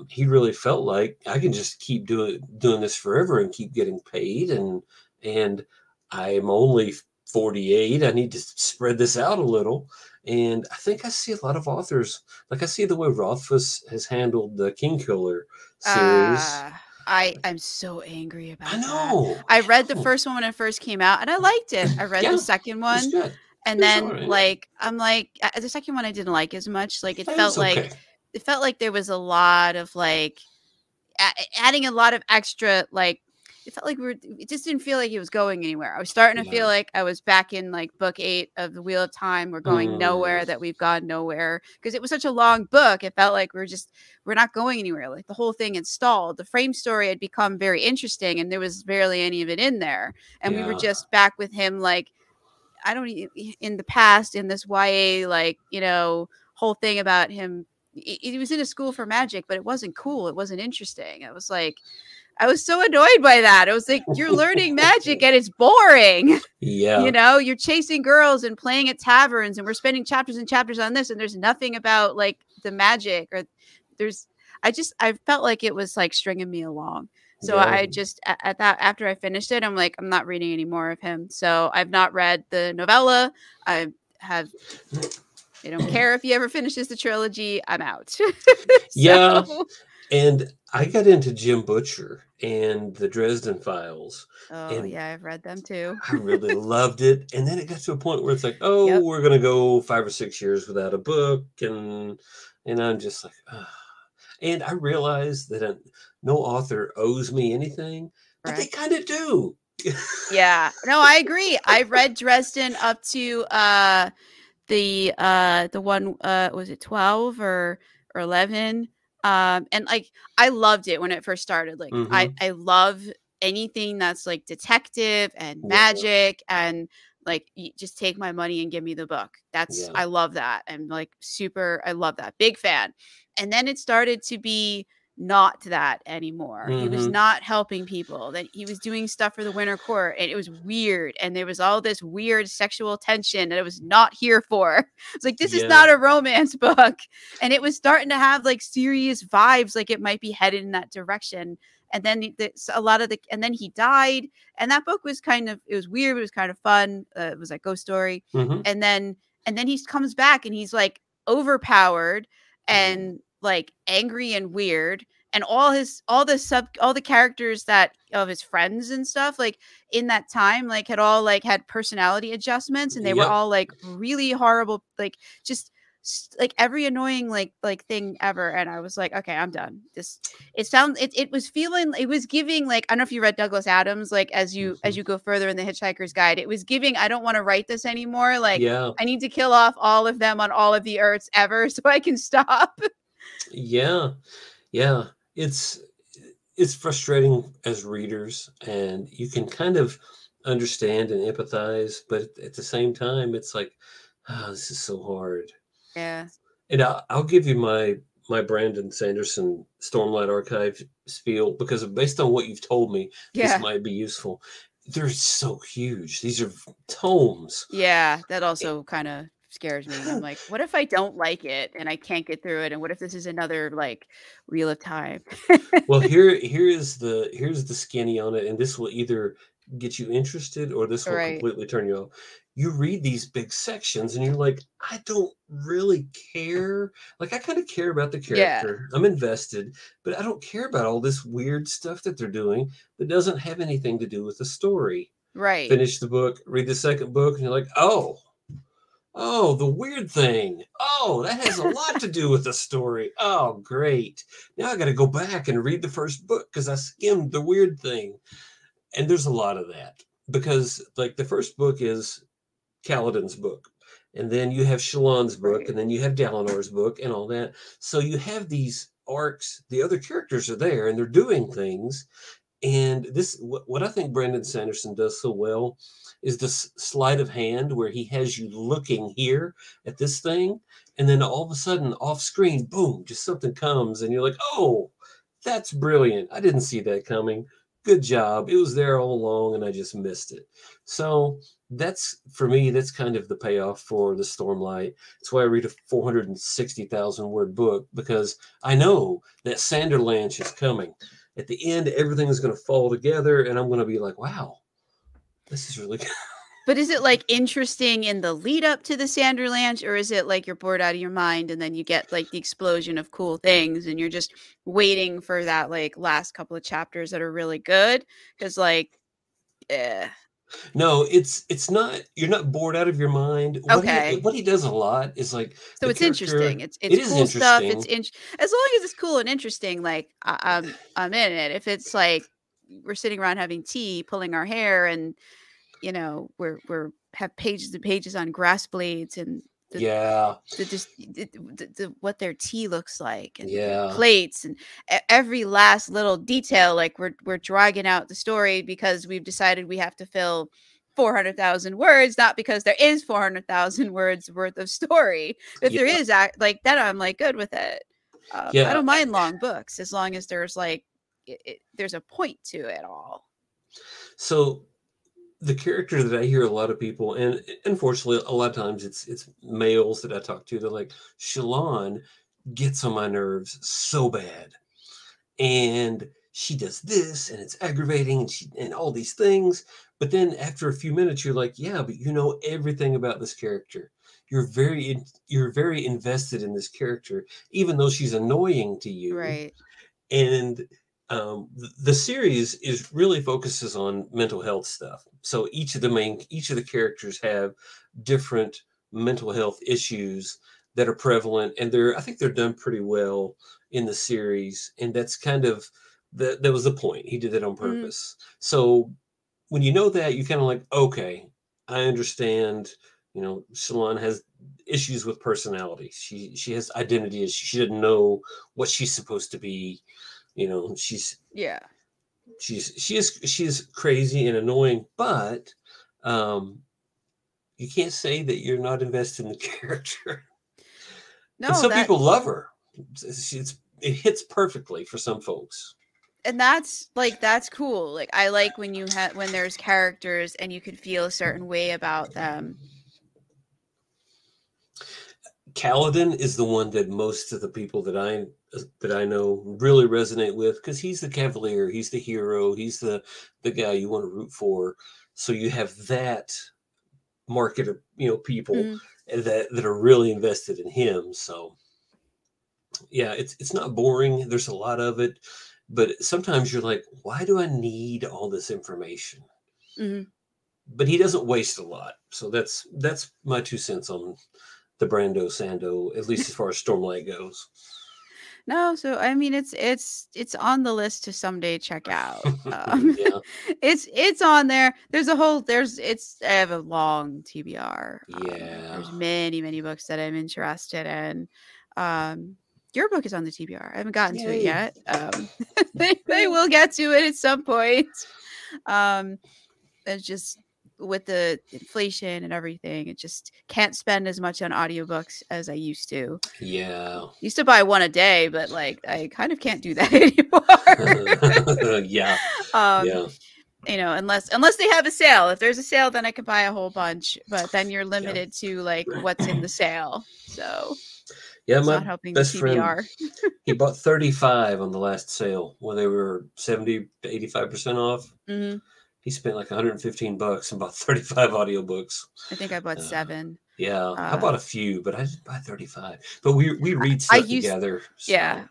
he really felt like I can just keep doing this forever and keep getting paid, and I'm only 48. I need to spread this out a little. And I think I see a lot of authors, like I see the way Rothfuss has handled the Kingkiller series. Uh, I'm so angry I about that. know, I I read the know. first one when it first came out and I liked it. I read the Yeah, second it was one, good. and It was all then right. like I'm like the second one I didn't like as much. Like It was okay. it felt like there was a lot of like adding a lot of extra like it felt like it just didn't feel like it was going anywhere. I was starting to Yeah. feel like I was back in like book 8 of the Wheel of Time. We're going Mm, nowhere, that we've gone nowhere, because it was such a long book. It felt like we're not going anywhere. Like the whole thing had stalled. The frame story had become very interesting and there was barely any of it in there. And we were yeah. just back with him like I don't in the past in this YA like, you know, whole thing about him. He was in a school for magic, but it wasn't cool. It wasn't interesting. It was like I was so annoyed by that. It was like you're learning magic and it's boring. You Yeah. know, you're chasing girls and playing at taverns and we're spending chapters and chapters on this and there's nothing about like the magic or there's I felt like it was like stringing me along. So Yeah. I just at that after I finished it, I'm like I'm not reading any more of him. So I've not read the novella. I have I don't care if he ever finishes the trilogy. I'm out. Yeah. So And I got into Jim Butcher and the Dresden Files, oh and yeah, I've read them too. I really loved it. And then it got to a point where it's like, oh, Yep. we're gonna go 5 or 6 years without a book, and I'm just like, "Ugh." And I realized that no author owes me anything, but they Right. kind of do. Yeah. No, I agree. I read Dresden up to the one was it 12 or 11, and like I loved it when it first started. Like Hmm. I love anything that's like detective and Yeah, magic and like just take my money and give me the book. That's yeah. I love that. I'm like super I love that. Big fan. And then it started to be not that anymore. He was Hmm. not helping people. That he was doing stuff for the Winter Court and it was weird and there was all this weird sexual tension that I was not here for. It's like this is Yeah. not a romance book. And it was starting to have like serious vibes like it might be headed in that direction. And then a lot of the and then he died and that book was kind of it was weird, but it was kind of fun. It was like ghost story. Hmm. And then he comes back and he's like overpowered Yeah. and like angry and weird and all the characters that of his friends and stuff like in that time like had all like had personality adjustments and they were Yep. all like really horrible like just like every annoying like thing ever and I was like okay I'm done this it was feeling it was giving like I don't know if you read Douglas Adams like Hmm. as you go further in the Hitchhiker's Guide it was giving I don't want to write this anymore like Yeah. I need to kill off all of them on all of the earths ever so I can stop. Yeah. Yeah. It's it's frustrating as readers, and you can kind of understand and empathize, but at the same time, it's like, this is so hard. Yeah. And I'll give you my Brandon Sanderson Stormlight Archive spiel because based on what you've told me, this Yeah. might be useful. They're so huge. These are tomes. Yeah, that also kind of scares me. I'm like, what if I don't like it and I can't get through it? And what if this is another like Wheel of Time? Well, here's the skinny on it, and this will either get you interested or this will Right. completely turn you off. You read these big sections and you're like, I don't really care. Like I kind of care about the Yeah. character. I'm invested, but I don't care about all this weird stuff that they're doing that doesn't have anything to do with the story. Right. Finish the book, read the second book, and you're like, oh, the weird thing. Oh, that has a lot to do with the story. Oh, great. Now I got to go back and read the first book because I skimmed the weird thing. And there's a lot of that because, like, the first book is Kaladin's book. And then you have Shallan's book, Right. and then you have Dalinar's book and all that. So you have these arcs. The other characters are there and they're doing things. And this, what I think Brandon Sanderson does so well is the sleight of hand where he has you looking here at this thing, and then all of a sudden off screen, boom, just something comes, and you're like, oh, that's brilliant. I didn't see that coming. Good job. It was there all along, and I just missed it. So that's, for me, that's kind of the payoff for the Stormlight. That's why I read a 460,000 word book, because I know that Sanderlanche is coming. At the end, everything is going to fall together, and I'm going to be like, wow, this is really good. But is it like interesting in the lead up to the Sanderlanche, or is it like you're bored out of your mind and then you get like the explosion of cool things and you're just waiting for that like last couple of chapters that are really good? Because like, eh. No, it's not. You're not bored out of your mind. Okay. What he does a lot is like So the it's interesting. character. It's It is cool stuff. It's interesting. as long as it's cool and interesting, like I'm in it. If it's like we're sitting around having tea, pulling our hair, and we're have pages and pages on grass blades and Yeah, the what their tea looks like and their yeah, plates and every last little detail, like we're dragging out the story because we've decided we have to fill 400,000 words, not because there is 400,000 words worth of story. If there yeah, is like that, I'm like good with it. I yeah. don't mind long books as long as there's like there's a point to it all. So the character that I hear a lot of people, and unfortunately, a lot of times it's males that I talk to. They're like, Shallan gets on my nerves so bad, and she does this, and it's aggravating, and all these things. But then after a few minutes, you're like, yeah, but you know everything about this character. You're very invested in this character, even though she's annoying to you. Right. And the series is really focuses on mental health stuff. So each of the characters have different mental health issues that are prevalent, and I think they're done pretty well in the series. And that's kind of that was the point. He did that on Mm-hmm. purpose. So when you know that, you kind of like, okay, I understand. Shallan has issues with personality. She has identity issues. She didn't know what she's supposed to be. Yeah. She is crazy and annoying, but um, you can't say that you're not invested in the character. And No, some people love her. It hits perfectly for some folks. and that's cool. Like I like when when there's characters and you can feel a certain way about them. Kaladin is the one that most of the people that I know really resonate with, because he's the cavalier, he's the hero, he's the guy you want to root for. So you have that market of people Mm-hmm. that are really invested in him. So yeah, it's not boring. There's a lot of it, but sometimes you're like, why do I need all this information? Mm-hmm. But he doesn't waste a lot. So that's my 2 cents on the Brando Sando, at least as far as Stormlight goes. No, so I mean it's on the list to someday check out. Yeah, It's on there. I have a long TBR. yeah, There's many books that I'm interested in. Your book is on the TBR. I haven't gotten to it yay. yet. They will get to it at some point. It's just with the inflation and everything, it just can't spend as much on audiobooks as I used to. Yeah. Used to buy one a day, but like I kind of can't do that anymore. Yeah. um Yeah. You know, unless they have a sale. If there's a sale, then I could buy a whole bunch. But then you're Yeah. limited to like what's in the sale. So Yeah, it's my not helping the best friend, TBR. he bought 35 on the last sale when they were 70 to 85% off. Hmm. He spent like 115 bucks and bought 35 audiobooks. I think I bought Uh, 7. yeah, I Uh, bought a few, but I didn't buy 35. But we read I stuff used, together, yeah, so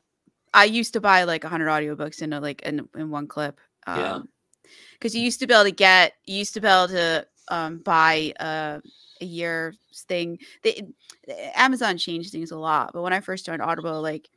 I used to buy like 100 audiobooks in a, like in one clip. yeah, Because you used to be able to buy a year's thing. Amazon changed things a lot, but when I first joined Audible, like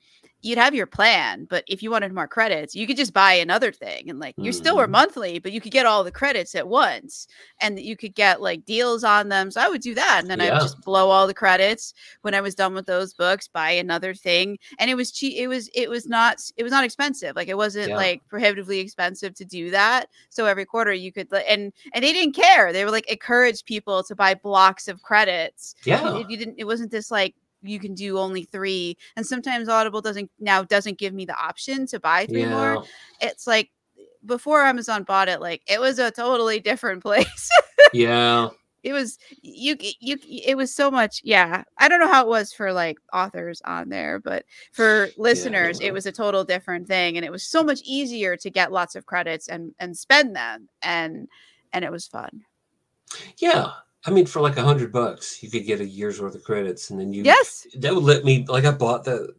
you'd have your plan, but if you wanted more credits, you could just buy another thing, and like you still were hmm, monthly, but you could get all the credits at once, and you could get like deals on them. So I would do that, and then I would yeah, just blow all the credits when I was done with those books, buy another thing, and it was cheap. It was not expensive. Like it wasn't yeah, like prohibitively expensive to do that. So every quarter you could, and they didn't care. They were like encourage people to buy blocks of credits. yeah, You didn't. It wasn't this like you can do only 3, and sometimes Audible doesn't give me the option to buy 3 more. yeah, It's like before Amazon bought it, like it was a totally different place. yeah, It was it was so much. Yeah, I don't know how it was for like authors on there, but for yeah, I don't listeners it know. was a total different thing, and it was so much easier to get lots of credits and spend them, and it was fun. Yeah. I mean, for like 100 bucks, you could get a year's worth of credits, and then Yes. that would let me, like, I bought the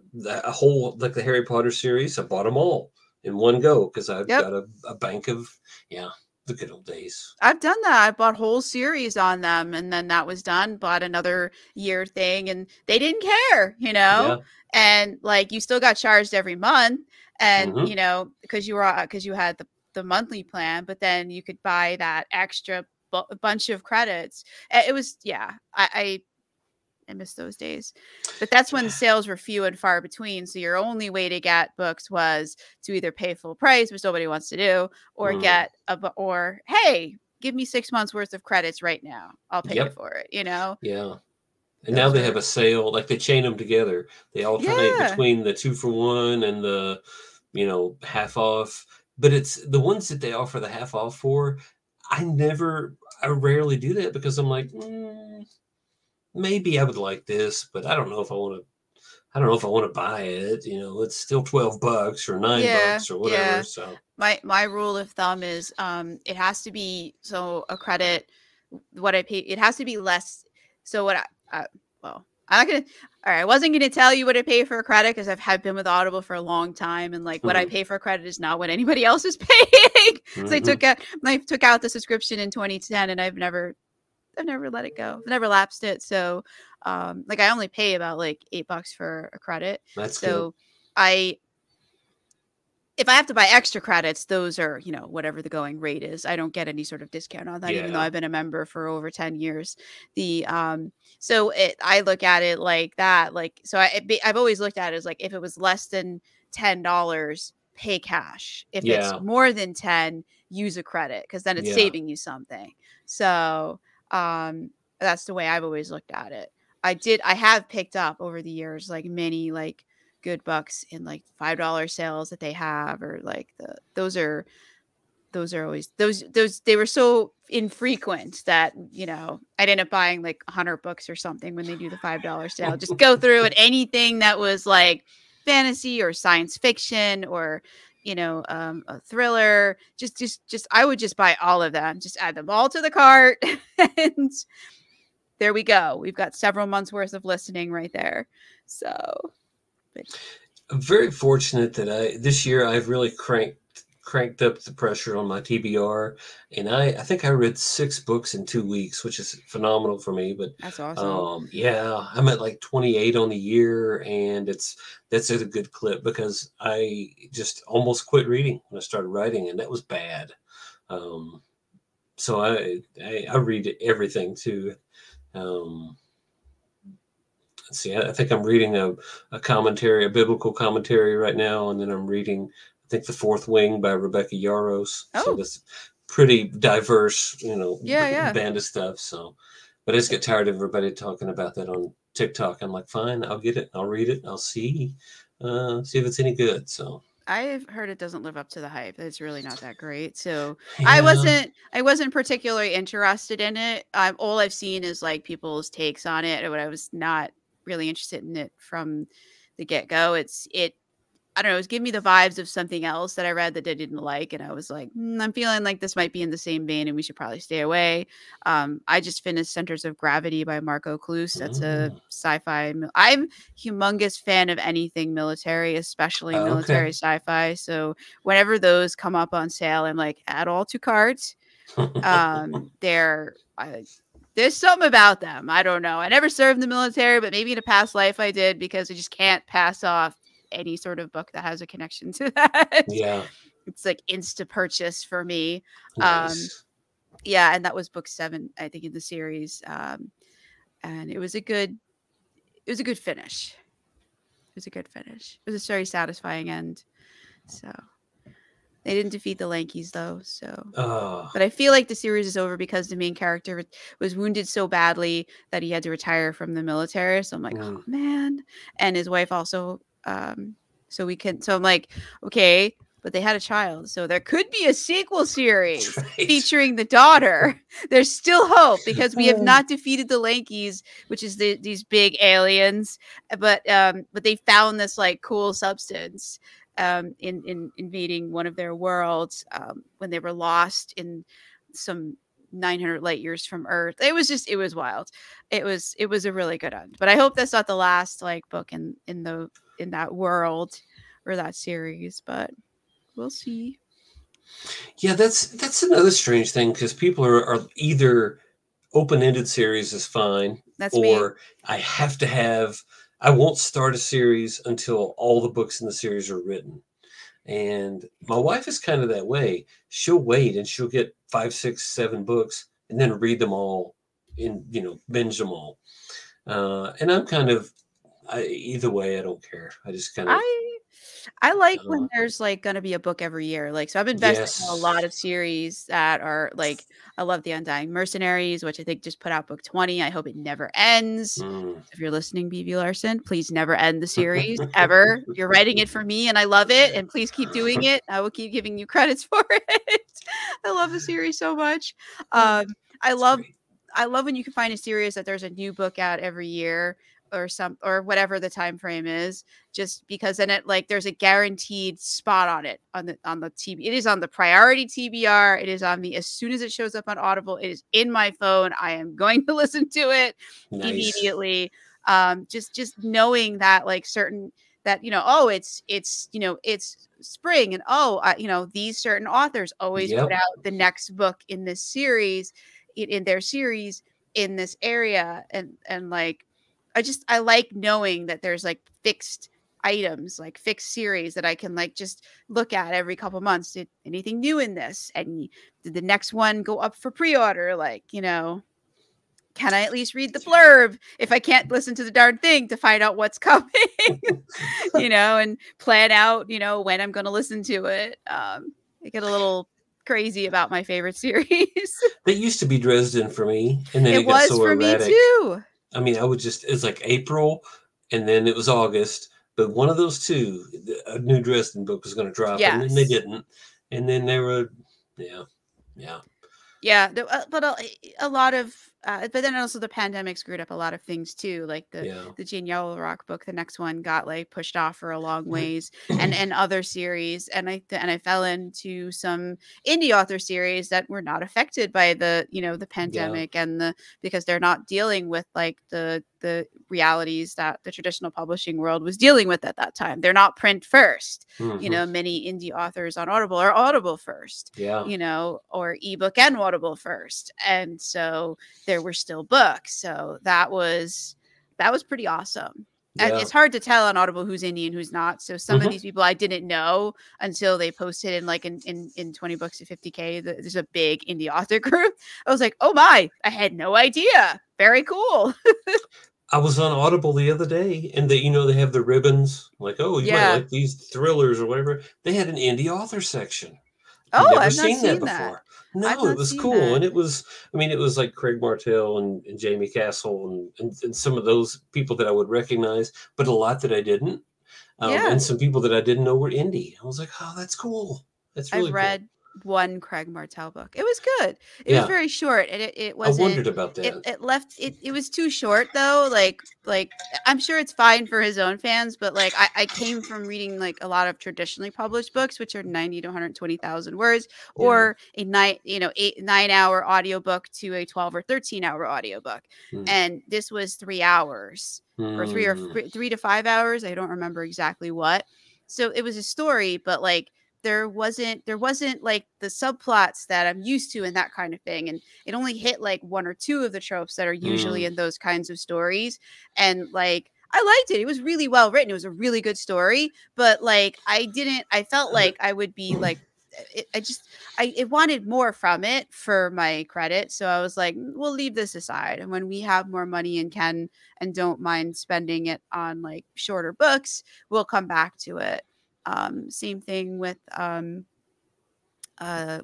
a whole, like, the Harry Potter series. I bought them all in one go because I've Yep. got a bank of, yeah, the good old days. I've done that. I bought whole series on them, and then that was done. Bought another year thing, and they didn't care, you know. Yeah. And like you still got charged every month, and Hmm. you know because you had the monthly plan, but then you could buy that extra bunch of credits. It was yeah. I miss those days. But that's when the Yeah. sales were few and far between. So your only way to get books was to either pay full price, which nobody wants to do, or Mm. or hey, give me 6 months worth of credits right now. I'll pay you Yep. for it. You know, Yeah. And now those they have were a sale, like they chain them together. They alternate yeah. between the 2 for 1 and the, half off. But it's the ones that they offer the half off for. I rarely do that because I'm like, maybe I would like this, but I don't know if I want to. I don't know if I want to buy it. It's still 12 bucks or nine Yeah, bucks or whatever. yeah. So, My rule of thumb is it has to be so a credit what I pay it has to be less so what well I'm not gonna all right I wasn't gonna tell you what I pay for a credit because have been with Audible for a long time, and like what I hmm, pay for a credit is not what anybody else is paying. So hmm, I took out the subscription in 2010, and I've never let it go. I've never lapsed it. So like I only pay about like $8 for a credit. that's good. So I if I have to buy extra credits, those are, whatever the going rate is. I don't get any sort of discount on that, even though Yeah, I've been a member for over 10 years. So I look at it like that. Like, so I've always looked at it as like, if it was less than $10, pay cash. If it's yeah, more than 10, use a credit, because then it's yeah, saving you something. So, that's the way I've always looked at it. I have picked up over the years, like many, like, good bucks in like $5 sales that they have, or like those are always those they were so infrequent that I'd end up buying like 100 books or something when they do the $5 sale. Just go through and anything that was like fantasy or science fiction or a thriller, just I would just buy all of them, just add them all to the cart, and there we go, we've got several months worth of listening right there. So but I'm very fortunate that this year I've really cranked up the pressure on my TBR, and I think I read 6 books in 2 weeks, which is phenomenal for me. But that's awesome. yeah, I'm at like 28 on the year, and that's at a good clip because I just almost quit reading when I started writing, and that was bad. Um, so I read everything too. Um, let's see, I think I'm reading a commentary, a biblical commentary right now, and then I'm reading, I think, The Fourth Wing by Rebecca Yarros. So Oh, that's pretty diverse, yeah, yeah. band of stuff. So, but I just get tired of everybody talking about that on TikTok. I'm like, fine, I'll get it, I'll read it, I'll see if it's any good. So, I've heard it doesn't live up to the hype. It's really not that great. So Yeah. I wasn't particularly interested in it. All I've seen is like people's takes on it, but I was not really interested in it from the get go. It I don't know, it was giving me the vibes of something else that I read that I didn't like, and I was like, I'm feeling like this might be in the same vein, and we should probably stay away. I just finished Centers of Gravity by Marco Cluse. That's a Mm. sci-fi. I'm humongous fan of anything military, especially military Okay. sci-fi. So whenever those come up on sale, I'm like, add all to cart. They're there's something about them. I don't know. I never served in the military, but maybe in a past life I did because I just can't pass off any sort of book that has a connection to that. Yeah. It's like insta purchase for me. Um, Nice. yeah, and that was book 7, I think, in the series. And it was a good finish. It was a good finish. It was a very satisfying end. So they didn't defeat the Lankies though. So Oh. but I feel like the series is over because the main character was wounded so badly that he had to retire from the military. So I'm like, oh Mm. man. And his wife also. So I'm like, okay, but they had a child, so there could be a sequel series That's right. featuring the daughter. There's still hope because we have not defeated the Lankies, which is these big aliens, but they found this like cool substance in invading one of their worlds when they were lost in some 900 light years from Earth. It was wild. It was a really good end. But I hope that's not the last like book in that world or that series, but we'll see. Yeah, that's another strange thing because people are either open-ended series is fine, That's me. or I have to have. I won't start a series until all the books in the series are written. And my wife is kind of that way. She'll wait and she'll get 5, 6, 7 books and then read them all binge them all. And I'm kind of either way. I don't care. I just kind of I I like uh, when there's like going to be a book every year. Like, so I've invested in a lot yes. of series that are like, I love The Undying Mercenaries, which I think just put out book 20. I hope it never ends. Mm. If you're listening, BB Larson, please never end the series ever. You're writing it for me and I love it. And please keep doing it. I will keep giving you credits for it. I love the series so much. Oh, Um, I that's love great. I love when you can find a series that there's a new book out every year or whatever the time frame is, just because then it like there's a guaranteed spot on it on the TV. It is on the priority TBR. It is on me as soon as it shows up on Audible. It is in my phone. I am going to listen to it Nice. immediately. Just knowing that like certain that oh it's spring and these certain authors always put Yep. out the next book in this series in their series in this area and like I like knowing that there's like fixed items, like fixed series that I can like just look at every couple months. Did anything new in this? And did the next one go up for pre-order? Like, can I at least read the blurb if I can't listen to the darn thing to find out what's coming? And plan out, when I'm going to listen to it. I get a little crazy about my favorite series. That used to be Dresden for me, and then It it got was so for me erratic. too. I mean, it's like April, and then it was August. But one of those two, a new Dresden book was going to drop, and then they Yes. didn't. And then they were, yeah, yeah, Yeah, but a lot of, but then also the pandemic screwed up a lot of things too. Like yeah. the Gene Yellow Rock book, the next one got like pushed off for a long ways, and other series, and I fell into some indie author series that were not affected by the Yeah. pandemic because they're not dealing with like the realities that the traditional publishing world was dealing with at that time. They're not print first. Hmm. Many indie authors on Audible are Audible first, Yeah. or ebook and Audible first. And so there were still books. So that was pretty awesome. And Yeah. it's hard to tell on Audible who's indie and who's not. So some of Hmm. these people I didn't know until they posted in like in 20 books to 50K. There's a big indie author group. I was like, oh my, I had no idea. Very cool. I was on Audible the other day, and they have the ribbons, like, oh, you might Yeah. like these thrillers or whatever. They had an indie author section. Oh, Never I've not seen that seen that. before. I've No, it not was seen cool, that. and it was like Craig Martell and Jamie Castle and some of those people that I would recognize, but a lot that I didn't. Yeah. And some people that I didn't know were indie. I was like, oh, that's cool. That's I've really cool. read one Craig Martell book. It was good. It was Yeah, very short, and it I wasn't. wondered about It that. it left it. It was too short though. Like I'm sure it's fine for his own fans, but like I came from reading like a lot of traditionally published books, which are 90 to 120,000 words, Yeah. or a night 8 9 hour audiobook to a 12 or 13 hour audiobook, Hmm. and this was 3 hours or Hmm. 3 to 5 hours. I don't remember exactly what. So it was a story, but like there wasn't like the subplots that I'm used to and that kind of thing. And it only hit like one or two of the tropes that are usually Hmm. in those kinds of stories. And like I liked it. It was really well written. It was a really good story, but like I felt like I would be like it wanted more from it for my credit. So I was like, we'll leave this aside. And when we have more money and can and don't mind spending it on like shorter books, we'll come back to it. Same thing with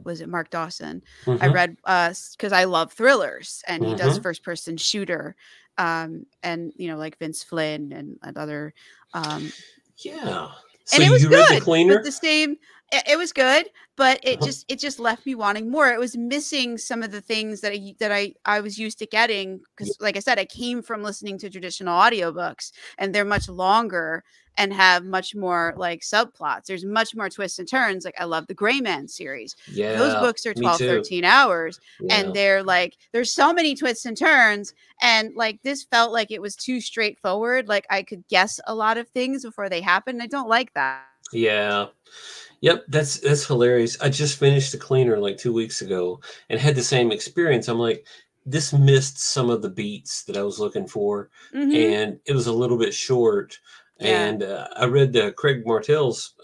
was it Mark Dawson? I Hmm. read because I love thrillers, and he does Hmm. first person shooter, and like Vince Flynn and other um Yeah. So and it was you read The good, but Cleaner? the same it was good, but it Uh-huh. just left me wanting more. It was missing some of the things that I was used to getting Yeah. because, like I said, I came from listening to traditional audiobooks, and they're much longer and have much more like subplots. There's much more twists and turns. Like I love the Gray Man series. Those Yeah. books are Me 12, too. 13 hours, and Yeah. they're like there's so many twists and turns, and like this felt like it was too straightforward. Like I could guess a lot of things before they happen. I don't like that. Yeah. Yep, that's hilarious. I just finished The Cleaner like 2 weeks ago and had the same experience. I'm like, this missed some of the beats that I was looking for, Mhm. and it was a little bit short. Yeah. And I read Craig Martell's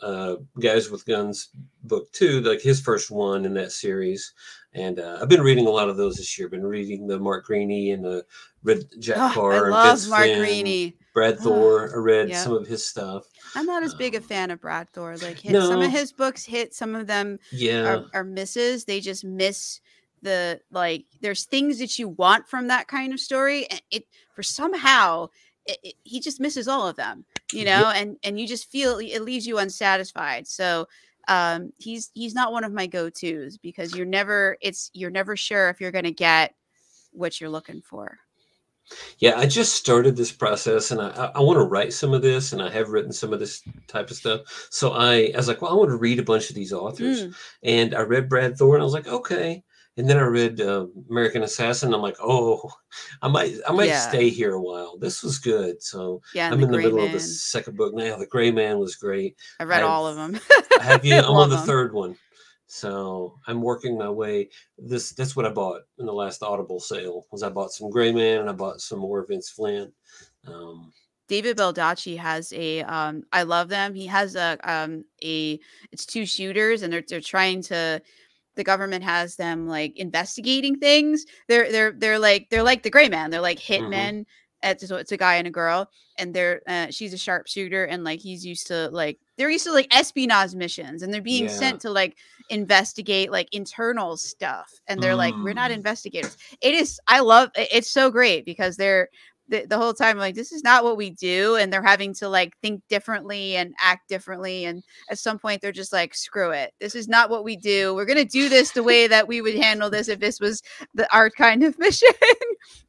Guys with Guns book too, like his first one in that series. And I've been reading a lot of those this year. Been reading the Mark Greaney and read Jack Oh, I Carr and love Vince Mark Flynn, Greaney. Brad Oh, Thor. I read yep. some of his stuff. I'm not as big a Um, fan of Brad Thor. Like some of no, his books hit, some of them yeah. are misses. They just miss the like. There's things that you want from that kind of story, and it for somehow he just misses all of them. Yeah, And you just feel it leaves you unsatisfied. So he's not one of my go-tos because you're never sure if you're gonna get what you're looking for. yeah. I just started this process, and I want to write some of this, and I have written some of this type of stuff. So I was like, well, I want to read a bunch of these authors, Mm, and I read Brad Thorne. I was like, okay, and then I read American Assassin. I'm like, oh, I might yeah. stay here a while. This was good. So Yeah, and I'm The in the Gray middle of the Man. second book now. The Gray Man was great. I read I've all of them. I have you. I I'm on love the them. third one. So I'm working my way. That's what I bought in the last Audible sale. Was I bought some Gray Man and I bought some more Vince Flynn. Um, David Baldacci has a I love them. He has a it's two shooters, and they're trying to the government has them like investigating things. They're like the Gray Man. They're like hmm. hitmen. It's a guy and a girl, and she's a sharpshooter, and like he's used to like they're used to like espionage missions, and they're being Yeah. sent to like investigate like internal stuff, and they're like we're not Mm. investigators. I love it's so great because the whole time like this is not what we do, and they're having to like think differently and act differently, and at some point they're just like screw it, this is not what we do, we're going to do this the way that we would handle this if this was the art kind of mission.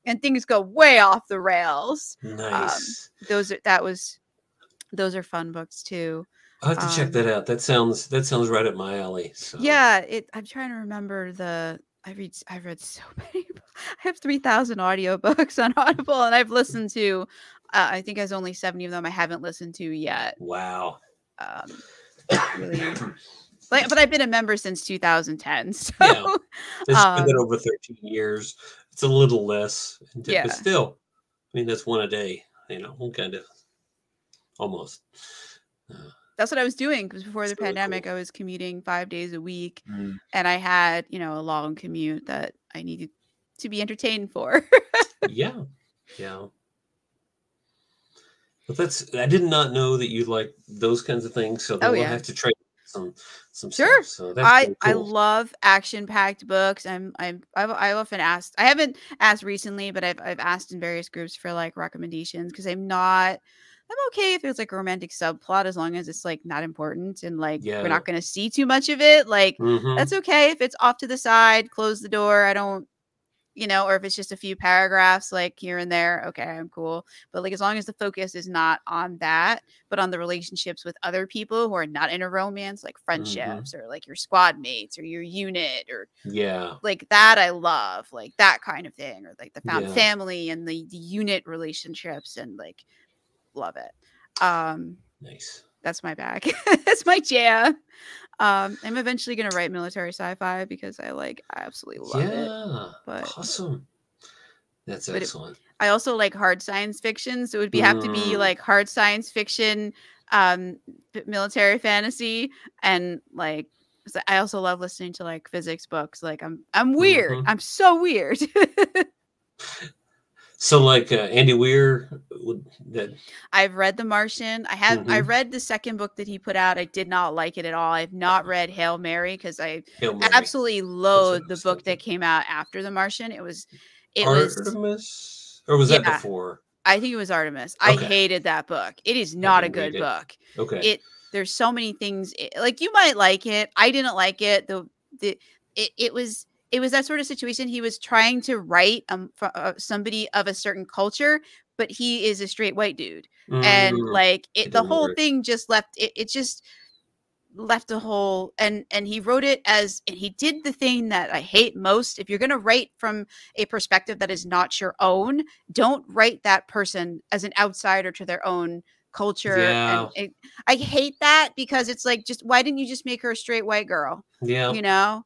And things go way off the rails. Nice. Those are fun books too. I'll have to check um that out. That sounds right up my alley. So yeah, I'm trying to remember I've read so many I have 3,000 audiobooks on Audible, and I've listened to I think there's only 70 of them I haven't listened to yet. wow. um it's really like, but I've been a member since 2010. So Yeah. It's been um over 13 years. It's a little less, but yeah, still, I mean, that's one a day. Kind of almost. Uh, that's what I was doing because before it's the really pandemic cool. I was commuting 5 days a week, Mm. and I had a long commute that I needed to be entertained for. Yeah. Yeah. But I did not know that you like those kinds of things. So then Oh we'll yeah. have to trade some stuff. Sure. So that's I really I cool. love action-packed books. I've often asked. I haven't asked recently, but I've asked in various groups for like recommendations because I'm not I'm okay if there's like a romantic subplot as long as it's like not important and like we're Yeah. not going to see too much of it. Like Mm-hmm. that's okay if it's off to the side, close the door. I don't, or if it's just a few paragraphs like here and there, okay, I'm cool. But like as long as the focus is not on that, but on the relationships with other people who are not in a romance, like Mm-hmm. friendships or like your squad mates or your unit or Yeah. like that I love, like that kind of thing, or like the found Yeah. family and the unit relationships and like love it. Um, Nice. that's my bag. That's my jam. I'm eventually gonna write military sci-fi because I absolutely love it. Yeah. But Awesome. That's but it, excellent. I also like hard science fiction, so it would have to be Mm, like hard science fiction, military fantasy, and like so I also love listening to like physics books. Like I'm weird. mm-hmm. I'm so weird. So like Andy Weir would that. I've read The Martian. I Mm-hmm. read the second book that he put out. I did not like it at all. I've not read Hail Mary because I Hail Mary. absolutely That's what loathe I the was book that thinking. came out after The Martian. It was Artemis, or was that yeah, before? I think it was Artemis. I Okay, hated that book. It is I not a didn't read good it. book. Okay. It There's so many things like you might like it. I didn't like it. The it was that sort of situation. He was trying to write somebody of a certain culture, but he is a straight white dude. And Mm, like it the didn't whole work. thing just left it just left a hole, and he wrote it as, and he did the thing that I hate most. If you're going to write from a perspective that is not your own, don't write that person as an outsider to their own culture. And Yeah, I hate that because it's like, just why didn't you just make her a straight white girl, yeah. you know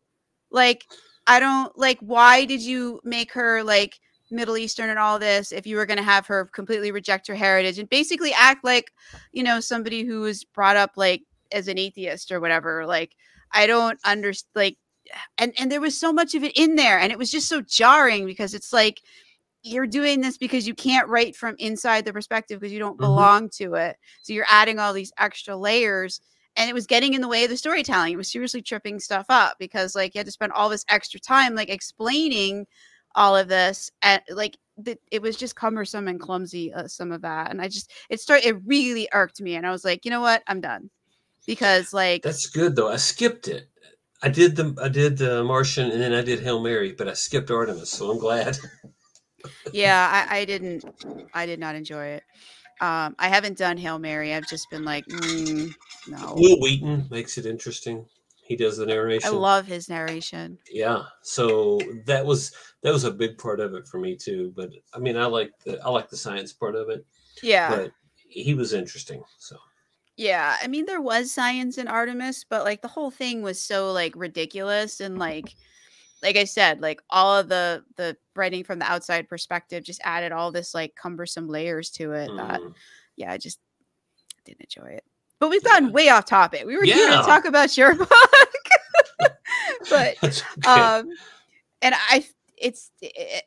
like I don't like, why did you make her like Middle Eastern and all this if you were going to have her completely reject her heritage and basically act like, somebody who was brought up like as an atheist or whatever. Like I don't understand, like, and there was so much of it in there, and it was just so jarring because it's like you're doing this because you can't write from inside the perspective because you don't Mm-hmm. belong to it. So you're adding all these extra layers, and it was getting in the way of the storytelling. It was seriously tripping stuff up because like you had to spend all this extra time like explaining all of this, and like it was just cumbersome and clumsy, some of that. And it really irked me, and I was like, you know what, I'm done. Because like, That's good though. I skipped it. I did the Martian and then I did Hail Mary, but I skipped Artemis, so I'm glad. yeah, I did not enjoy it. I haven't done Hail Mary. I've just been like, no. Will Wheaton makes it interesting. He does the I narration. love his narration. Yeah, so that was a big part of it for me too. But I mean, I like the science part of it, Yeah. but he was interesting. So Yeah. I mean, there was science in Artemis, but like the whole thing was so like ridiculous, and like I said, like all of the writing from the outside perspective just added all this like cumbersome layers to it that, mm, yeah, I just didn't enjoy it. But we've yeah, gotten way off topic. We were here to yeah, talk about your book. But that's okay. um and I it's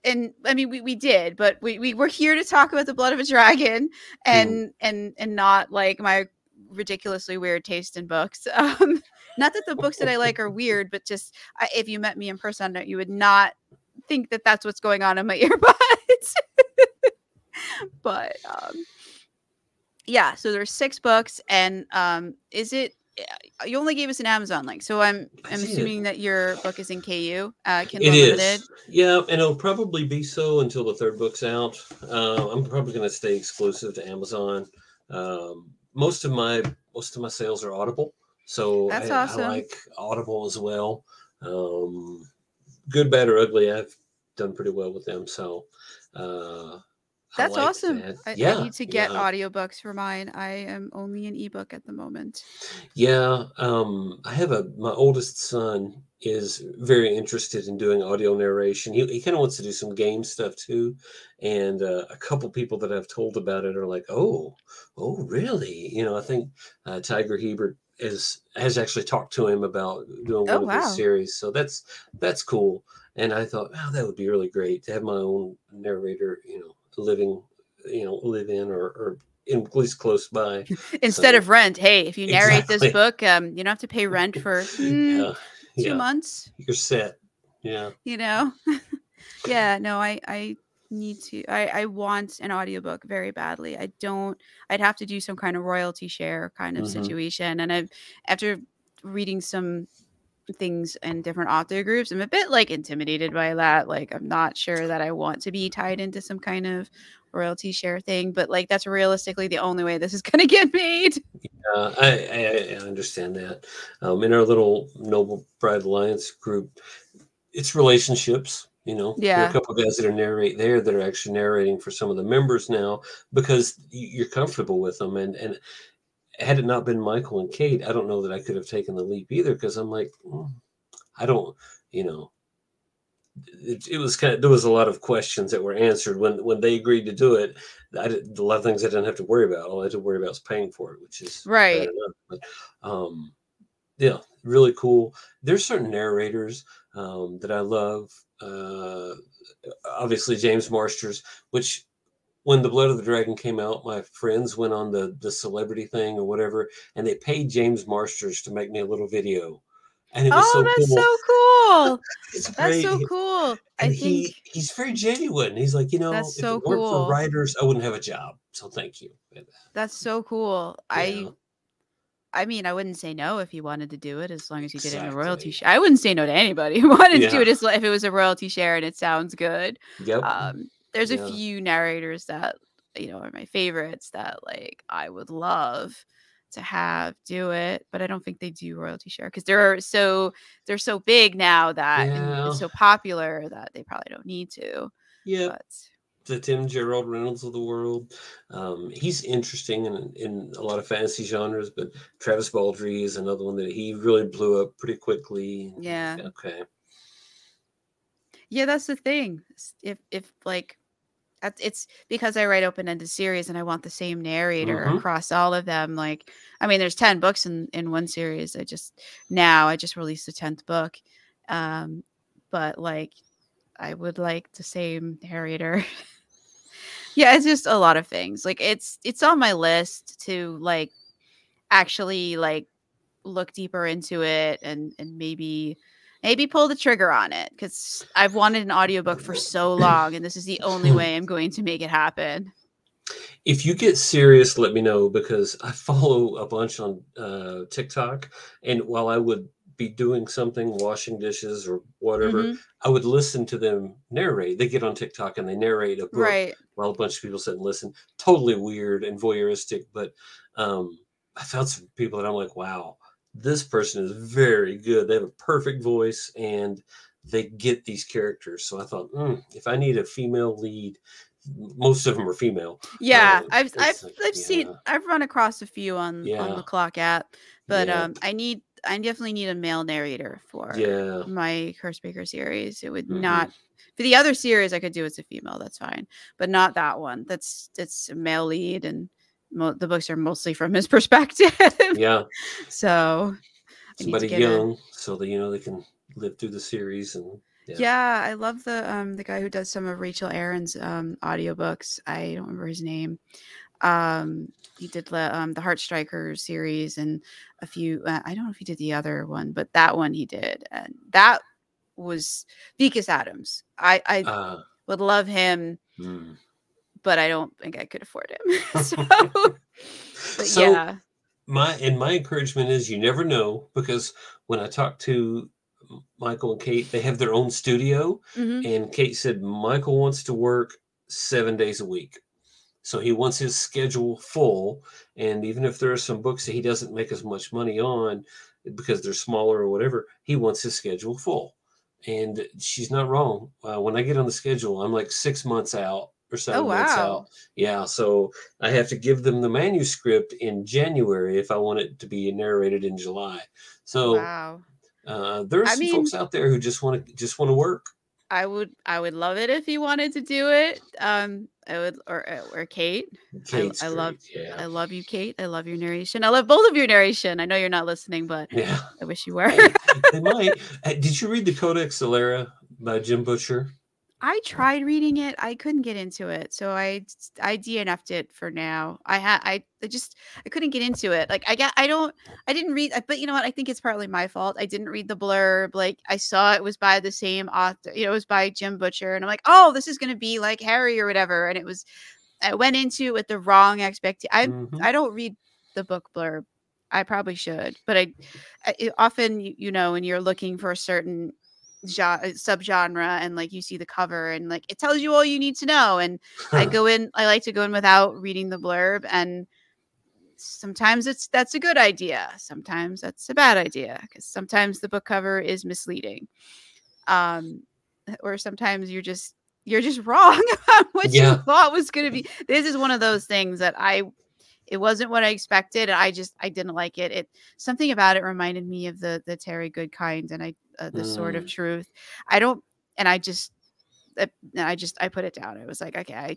and I mean we did, but we were here to talk about the blood of a dragon, Mm. and not like my ridiculously weird taste in books. Not that the books that I like are weird, but just if you met me in person, you would not think that that's what's going on in my earbuds. But yeah, so there's 6 books, and is it you only gave us an Amazon link, so I I'm did. assuming that your book is in KU, Kindle It Unlimited. is, yeah, and it'll probably be so until the third book's out. I'm probably going to stay exclusive to Amazon. Most of my sales are Audible, so That's I awesome. like Audible as well. Um, Good, bad, or ugly, I've done pretty well with them, so uh, I That's like awesome. that. I Yeah, need to get yeah. audiobooks for mine. I am only an ebook at the moment. Yeah, I have my oldest son is very interested in doing audio narration. He kind of wants to do some game stuff too, and a couple people that I've told about it are like, oh, really? I think Tiger Hebert has actually talked to him about doing Oh one of his wow. series, so that's cool. And I thought, wow, that would be really great to have my own narrator, living, live in or at least close by. Instead So of rent, hey, if you narrate this exactly. book, you don't have to pay rent for Yeah, 2 yeah. months, You're set. Yeah. you know? Yeah, no, I need to. I want an audiobook very badly. I don't. I'd have to do some kind of royalty share kind of Hmm. situation. And I've after reading some things in different author groups, I'm a bit like intimidated by that. Like I'm not sure that I want to be tied into some kind of royalty share thing, but like that's realistically the only way this is going to get made. I understand that. In our little Noble Bride Alliance group, it's relationships. There are a Yeah. couple of guys that are narrate there that are actually narrating for some of the members now because you're comfortable with them. And had it not been Michael and Kate, I don't know that I could have taken the leap either because I'm like, I don't, you know, it was there was a lot of questions that were answered when they agreed to do it. A lot of things I didn't have to worry about. All I had to worry about was paying for it, which is bad Right. enough. But um, yeah, really cool. There's certain narrators that I love. Obviously, James Marsters, which when the Blood of the Dragon came out, my friends went on the celebrity thing or whatever, and they paid James Marsters to make me a little video, and it was Oh, so that's cool. so cool. It's That's so great. cool. I And think he's very genuine. He's like, that's if so it weren't for cool. writers, I wouldn't have a job. So thank you. That's so cool. Yeah, I mean, I wouldn't say no if he wanted to do it as long as he did it in a royalty exactly. share. I wouldn't say no to anybody who wanted to do Yeah. it if it was a royalty share and it sounds good. Yep. There's a Yeah. few narrators that are my favorites that like I would love to have do it, but I don't think they do royalty share because they're so big now that and Yeah. it's so popular that they probably don't need to. Yep. But The Tim Gerald Reynolds of the world. He's interesting in a lot of fantasy genres, but Travis Baldree is another one that he really blew up pretty quickly. yeah, Okay. yeah, that's the thing. If like it's because I write open-ended series and I want the same narrator Mm-hmm. across all of them. Like, I mean, there's 10 books in one series. I just released the 10th book. Um, but like I would like the same narrator. Yeah, it's just a lot of things. Like it's on my list to like actually like look deeper into it and maybe pull the trigger on it because I've wanted an audiobook for so long and this is the only way I'm going to make it happen. If you get serious, let me know because I follow a bunch on TikTok. And while I would be doing something, washing dishes or whatever, Hmm. I would listen to them narrate. They get on TikTok and they narrate a book Right. while a bunch of people sit and listen. Totally weird and voyeuristic. But I found some people that I'm like, wow, this person is very good. They have a perfect voice and they get these characters. So I thought, if I need a female lead, most of them are female. Yeah, I've I've It's like, I've seen yeah, I've run across a few on yeah, the Clock app, but yeah, I definitely need a male narrator for yeah. my Curse Breaker series. It would Hmm. not for the other series I could do as a female, that's fine, but not that one. That's a male lead and the books are mostly from his perspective. Yeah, So, I need to somebody get a young so that they can live through the series and yeah. yeah, I love the guy who does some of Rachel Aaron's audiobooks. I don't remember his name. He did the Heartstriker series and a few. I don't know if he did the other one, but that one he did, and that was Vikas Adams. I Uh, would love him, hmm. but I don't think I could afford him. So, but So yeah. my encouragement is you never know because when I talked to Michael and Kate, they have their own studio, Hmm. and Kate said Michael wants to work 7 days a week. So he wants his schedule full. And even if there are some books that he doesn't make as much money on because they're smaller or whatever, he wants his schedule full. And she's not wrong. When I get on the schedule, I'm like 6 months out or Oh 7 months out. wow. Yeah. So I have to give them the manuscript in January if I want it to be narrated in July. So Wow. there are I some mean, folks out there who just want to work. I would love it if he wanted to do it. I would or Kate. I Kate's I love great. Yeah. I love you, Kate. I love your narration. I love both of your narration. I know you're not listening, but Yeah. I wish you were. Hey, they might. Did you read the Codex Alera by Jim Butcher? I tried reading it. I couldn't get into it. So I DNF'd it for now. I couldn't get into it. Like I didn't read, but you know what? I think it's partly my fault. I didn't read the blurb. Like I saw it was by the same author, it was by Jim Butcher, and I'm like, "Oh, this is going to be like Harry or whatever." And I went into it with the wrong expectation. Mm-hmm. I don't read the book blurb. I probably should, but often when you're looking for a certain subgenre and like you see the cover and like it tells you all you need to know, and I like to go in without reading the blurb, and sometimes that's a good idea, sometimes that's a bad idea, because sometimes the book cover is misleading, or sometimes you're just wrong about what you thought was going to be. This is one of those things that it wasn't what I expected. I didn't like it. Something about it reminded me of the Terry Goodkind and the Sword of Truth. I put it down. It was like, okay,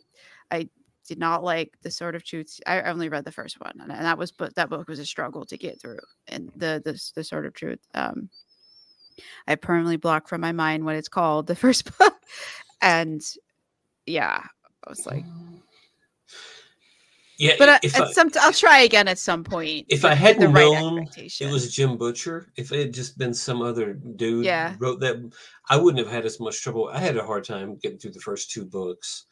I did not like the Sword of Truth. I only read the first one, and that book was a struggle to get through. And the Sword of Truth, I permanently blocked from my mind what it's called, the first book, and yeah, I was like. Yeah, but I'll try again at some point. If I hadn't known it was Jim Butcher, if it had just been some other dude who wrote that, I wouldn't have had as much trouble. I had a hard time getting through the first 2 books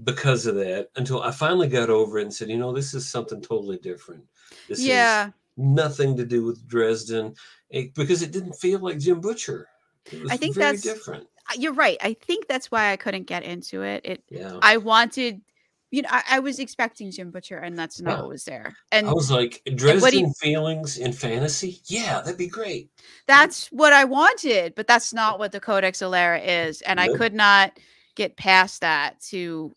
because of that, until I finally got over it and said, this is something totally different. This is nothing to do with Dresden, because it didn't feel like Jim Butcher. It was very different. You're right. I think that's why I couldn't get into it. I wanted... I was expecting Jim Butcher, and that's not what was there. And I was like, Dresden feelings in fantasy? Yeah, that'd be great. That's what I wanted, but that's not what the Codex Alera is. And I could not get past that to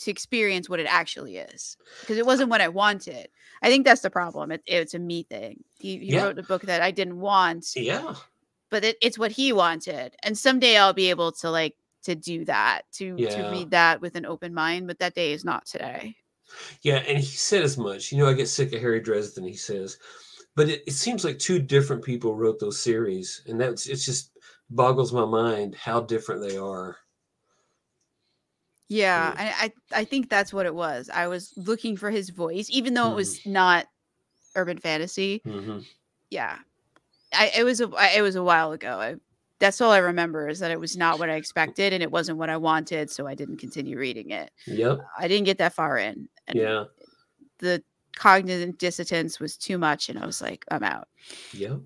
experience what it actually is, because it wasn't what I wanted. I think that's the problem. It's a me thing. He wrote a book that I didn't want. Yeah. But it's what he wanted. And someday I'll be able to to do that, to read that with an open mind, but that day is not today. Yeah, and he said as much. I get sick of Harry Dresden, he says, but it seems like 2 different people wrote those series, and it just boggles my mind how different they are. Yeah, I think that's what it was. I was looking for his voice, even though it was not urban fantasy. Mm-hmm. Yeah, it was a while ago. That's all I remember, is that it was not what I expected, and it wasn't what I wanted, so I didn't continue reading it. Yep. I didn't get that far in. And the cognitive dissonance was too much, and I was like, I'm out. Yep.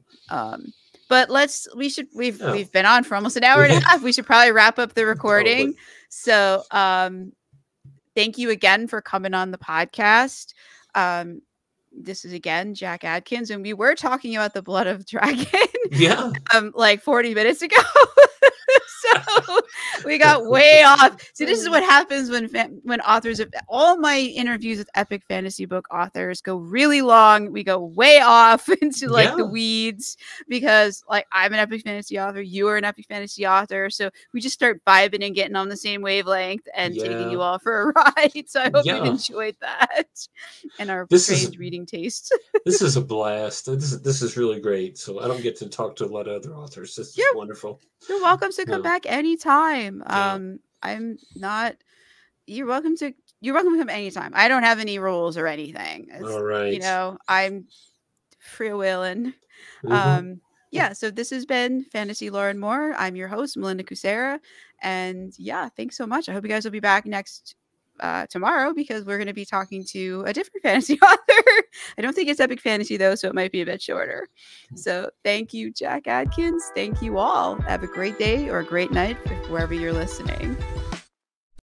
But we've been on for almost an hour and a half. We should probably wrap up the recording. So thank you again for coming on the podcast. This is again Jack Adkins, and we were talking about the Blood of Dragon like 40 minutes ago. So we got way off. See, this is what happens when authors of all my interviews with epic fantasy book authors go really long. We go way off into the weeds, because I'm an epic fantasy author, you are an epic fantasy author, so we just start vibing and getting on the same wavelength and taking you all for a ride. So I hope you enjoyed that and our strange reading taste. This is a blast. This is really great. So I don't get to talk to a lot of other authors. This is wonderful. You're welcome to come back anytime. I'm not. You're welcome to come anytime. I don't have any rules or anything. All right. I'm freewheeling. So this has been Fantasy Lore and More. I'm your host, Melinda Kucsera, and thanks so much. I hope you guys will be back tomorrow, because we're going to be talking to a different fantasy author. I don't think it's epic fantasy though, so it might be a bit shorter. So thank you, Jack Adkins. Thank you all. Have a great day or a great night wherever you're listening.